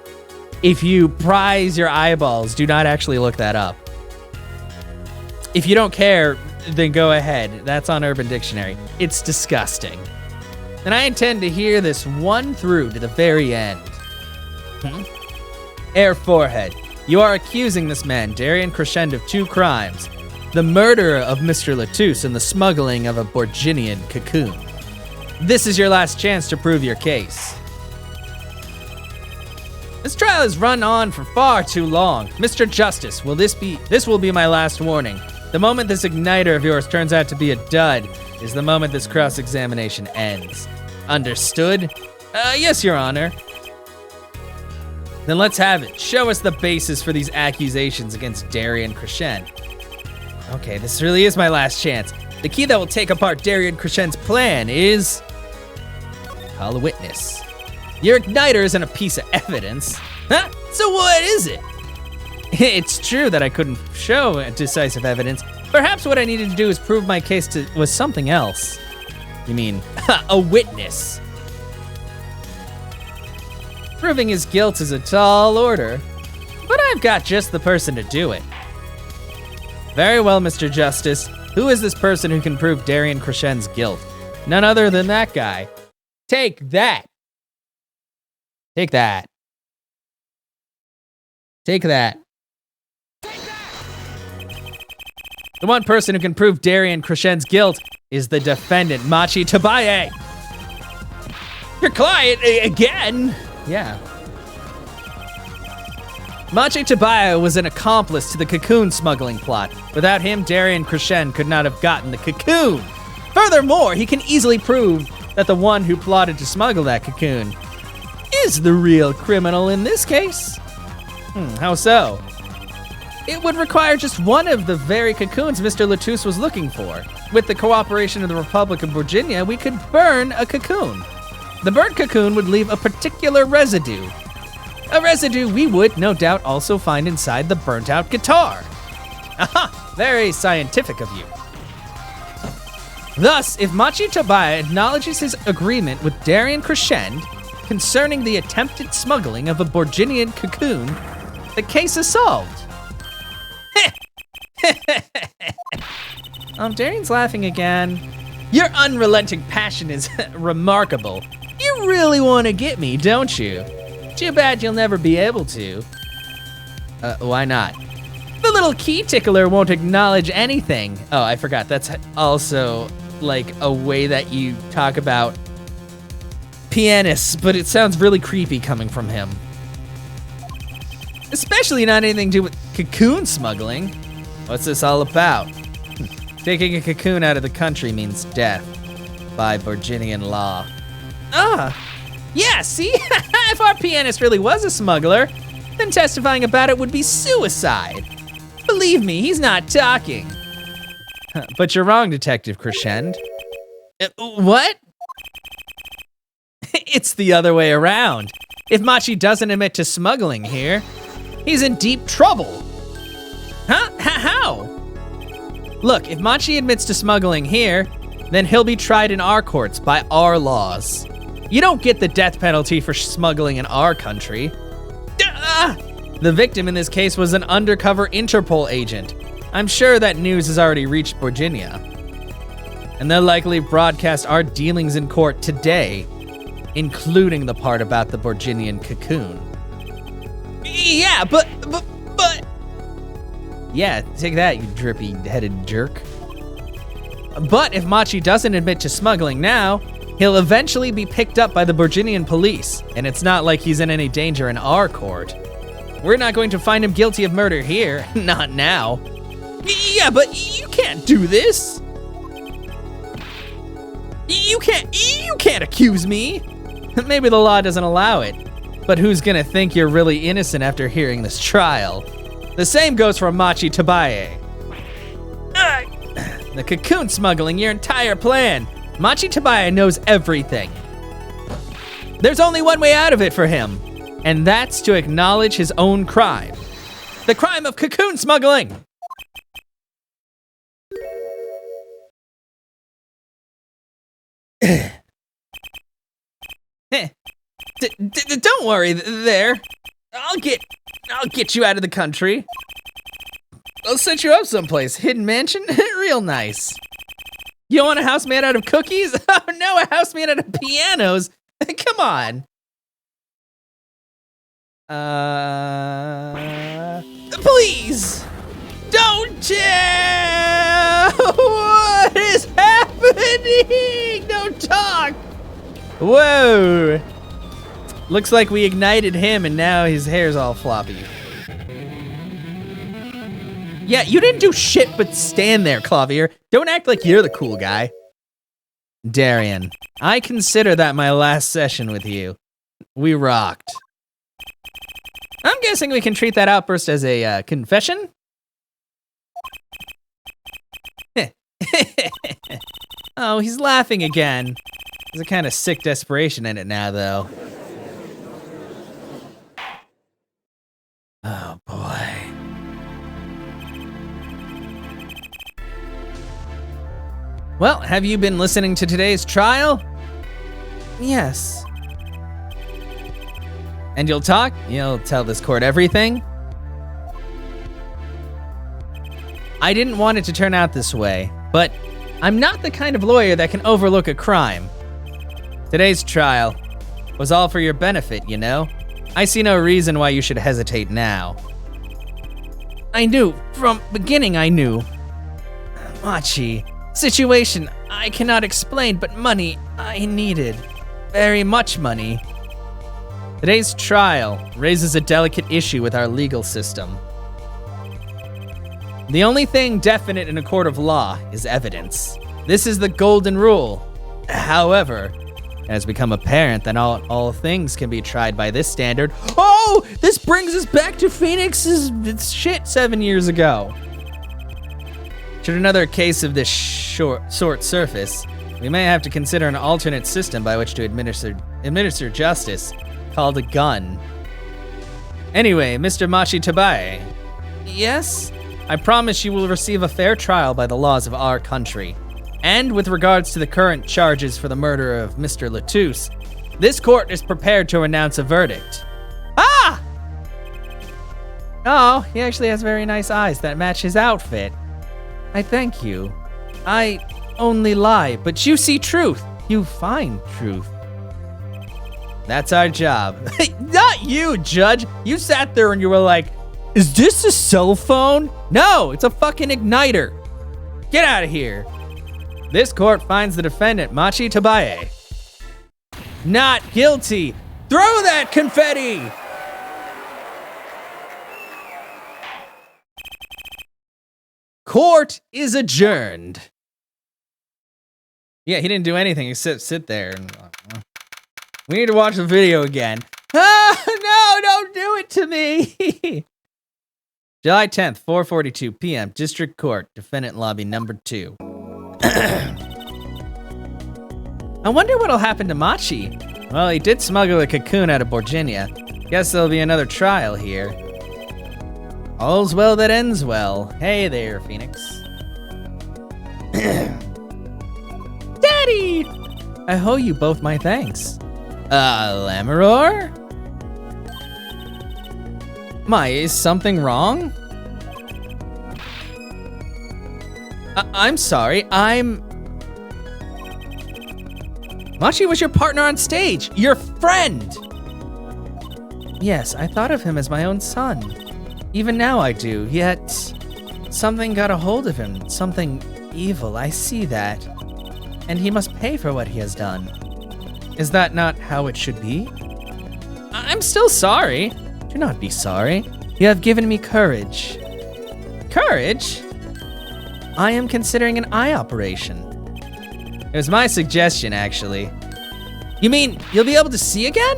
If you prize your eyeballs, do not actually look that up. If you don't care, then go ahead. That's on Urban Dictionary. It's disgusting. And I intend to hear this one through to the very end. Air forehead. You are accusing this man, Darian Crescend, of 2 crimes. The murder of Mr. Latouche and the smuggling of a Borginian cocoon. This is your last chance to prove your case. This trial has run on for far too long. Mr. Justice, this will be my last warning. The moment this igniter of yours turns out to be a dud is the moment this cross-examination ends. Understood? Yes, Your Honor. Then let's have it. Show us the basis for these accusations against Darian Crescend. Okay, this really is my last chance. The key that will take apart Darian Crescend's plan is... call a witness. Your igniter isn't a piece of evidence. Huh? So what is it? It's true that I couldn't show decisive evidence. Perhaps what I needed to do is prove my case was something else. You mean, a witness. Proving his guilt is a tall order, but I've got just the person to do it. Very well, Mr. Justice. Who is this person who can prove Darian Crescend's guilt? None other than that guy. Take that. Take that. Take that. The one person who can prove Darian Crescend's guilt is the defendant, Machi Tabaye. Your client again? Yeah. Machi Tabaye was an accomplice to the cocoon smuggling plot. Without him, Darian Crescend could not have gotten the cocoon. Furthermore, he can easily prove that the one who plotted to smuggle that cocoon is the real criminal in this case. How so? It would require just one of the very cocoons Mr. Latouche was looking for. With the cooperation of the Republic of Virginia, we could burn a cocoon. The burnt cocoon would leave a particular residue. A residue we would, no doubt, also find inside the burnt-out guitar. Aha! Very scientific of you. Thus, if Machi Tabaya acknowledges his agreement with Darian Crescend concerning the attempted smuggling of a Borginian cocoon, the case is solved. Darian's laughing again. Your unrelenting passion is remarkable. You really want to get me, don't you? Too bad you'll never be able to. Why not? The little key tickler won't acknowledge anything. Oh, I forgot. That's also like a way that you talk about pianists, but it sounds really creepy coming from him. Especially not anything to do with cocoon smuggling. What's this all about? Taking a cocoon out of the country means death by Borginian law. Yeah, see? If our pianist really was a smuggler, then testifying about it would be suicide. Believe me, he's not talking. But you're wrong, Detective Crescend. What? It's the other way around. If Machi doesn't admit to smuggling here, he's in deep trouble. Huh? How? Look, if Machi admits to smuggling here, then he'll be tried in our courts by our laws. You don't get the death penalty for smuggling in our country. The victim in this case was an undercover Interpol agent. I'm sure that news has already reached Virginia. And they'll likely broadcast our dealings in court today, including the part about the Borginian cocoon. Yeah, but... Yeah, take that, you drippy-headed jerk. But if Machi doesn't admit to smuggling now, he'll eventually be picked up by the Borginian police, and it's not like he's in any danger in our court. We're not going to find him guilty of murder here, not now. Yeah, but you can't do this. You can't accuse me. Maybe the law doesn't allow it, but who's gonna think you're really innocent after hearing this trial? The same goes for Machi Tabaye. The cocoon smuggling, your entire plan. Machi Tabaye knows everything. There's only one way out of it for him, and that's to acknowledge his own crime. The crime of cocoon smuggling. Don't worry there. I'll get you out of the country. I'll set you up someplace. Hidden mansion? Real nice. You want a house made out of cookies? Oh no, a house made out of pianos. Come on. Please. Don't tell. What is happening? Don't talk. Whoa. Looks like we ignited him and now his hair's all floppy. Yeah, you didn't do shit but stand there, Clavier. Don't act like you're the cool guy. Darian, I consider that my last session with you. We rocked. I'm guessing we can treat that outburst as a confession? Oh, he's laughing again. There's a kind of sick desperation in it now, though. Oh, boy. Well, have you been listening to today's trial? Yes. And you'll talk? You'll tell this court everything? I didn't want it to turn out this way, but I'm not the kind of lawyer that can overlook a crime. Today's trial was all for your benefit, you know? I see no reason why you should hesitate now. I knew, from beginning I knew. Machi, situation I cannot explain, but money I needed. Very much money. Today's trial raises a delicate issue with our legal system. The only thing definite in a court of law is evidence. This is the golden rule. However, it has become apparent that all things can be tried by this standard. Oh, this brings us back to Phoenix's shit 7 years ago. Should another case of this sort surface, we may have to consider an alternate system by which to administer justice, called a gun. Anyway, Mr. Machi Tabae. Yes? I promise you will receive a fair trial by the laws of our country. And with regards to the current charges for the murder of Mr. Latouche, this court is prepared to announce a verdict. Ah! Oh, he actually has very nice eyes that match his outfit. I thank you. I only lie, but you see truth. You find truth. That's our job. Not you, Judge. You sat there and you were like, is this a cell phone? No, it's a fucking igniter. Get out of here. This court finds the defendant, Machi Tabae, not guilty. Throw that confetti! Court is adjourned. Yeah, he didn't do anything except sit there. We need to watch the video again. Ah, no, don't do it to me. July 10th, 4:42 p.m. District Court, Defendant Lobby number 2. I wonder what'll happen to Machi. Well, he did smuggle a cocoon out of Virginia. Guess there'll be another trial here. All's well that ends well. Hey there, Phoenix. Daddy! I owe you both my thanks. Lammeror? Is something wrong? I'm sorry, Machi was your partner on stage, your friend! Yes, I thought of him as my own son. Even now I do, yet something got a hold of him, something evil, I see that. And he must pay for what he has done. Is that not how it should be? I'm still sorry. Do not be sorry. You have given me courage. Courage? I am considering an eye operation. It was my suggestion, actually. You mean you'll be able to see again?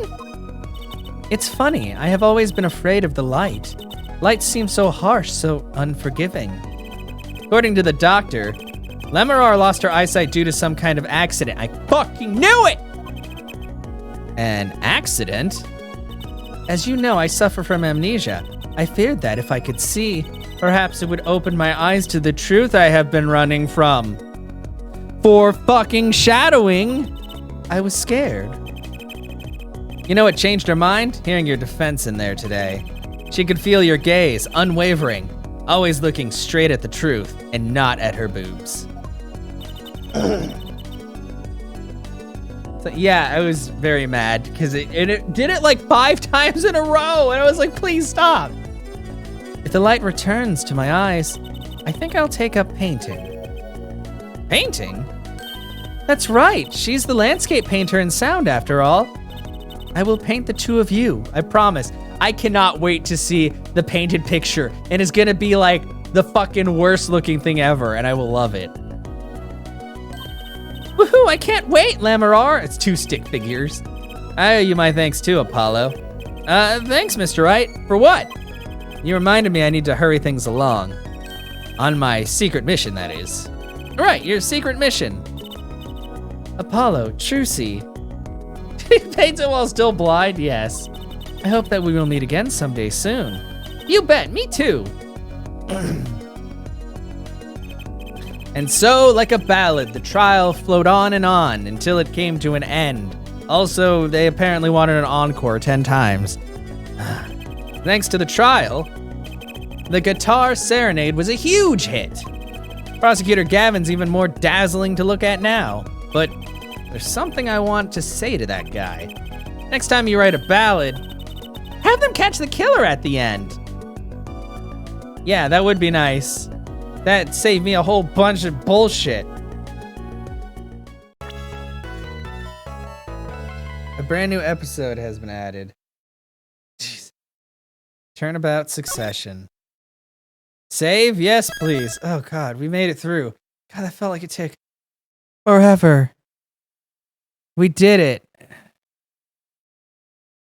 It's funny, I have always been afraid of the light. Light seems so harsh, so unforgiving. According to the doctor, Lammeror lost her eyesight due to some kind of accident. I fucking knew it! An accident? As you know, I suffer from amnesia. I feared that if I could see, perhaps it would open my eyes to the truth I have been running from. For fucking shadowing! I was scared. You know what changed her mind? Hearing your defense in there today. She could feel your gaze, unwavering, always looking straight at the truth and not at her boobs. So, yeah, I was very mad because it did it like 5 times in a row, and I was like, please stop. If the light returns to my eyes, I think I'll take up painting. Painting? That's right, she's the landscape painter in sound after all. I will paint the two of you, I promise. I cannot wait to see the painted picture, and it's gonna be like the fucking worst looking thing ever, and I will love it. Woohoo, I can't wait, Lammeror. It's 2 stick figures. I owe you my thanks too, Apollo. Thanks, Mr. Wright. For what? You reminded me I need to hurry things along. On my secret mission, that is. Right, your secret mission. Apollo, Trucy. He paints it while still blind, yes. I hope that we will meet again someday soon. You bet, me too. And so, like a ballad, the trial flowed on until it came to an end. Also, they apparently wanted an encore 10 times. Thanks to the trial, the guitar serenade was a huge hit. Prosecutor Gavin's even more dazzling to look at now. But there's something I want to say to that guy. Next time you write a ballad, have them catch the killer at the end. Yeah, that would be nice. That saved me a whole bunch of bullshit. A brand new episode has been added. Jeez. Turnabout Succession. Save? Yes, please. Oh god, we made it through. God, that felt like it took forever. We did it.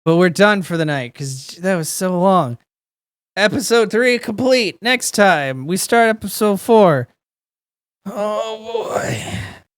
But we're done for the night, because that was so long. Episode 3 complete. Next time, we start episode 4. Oh boy.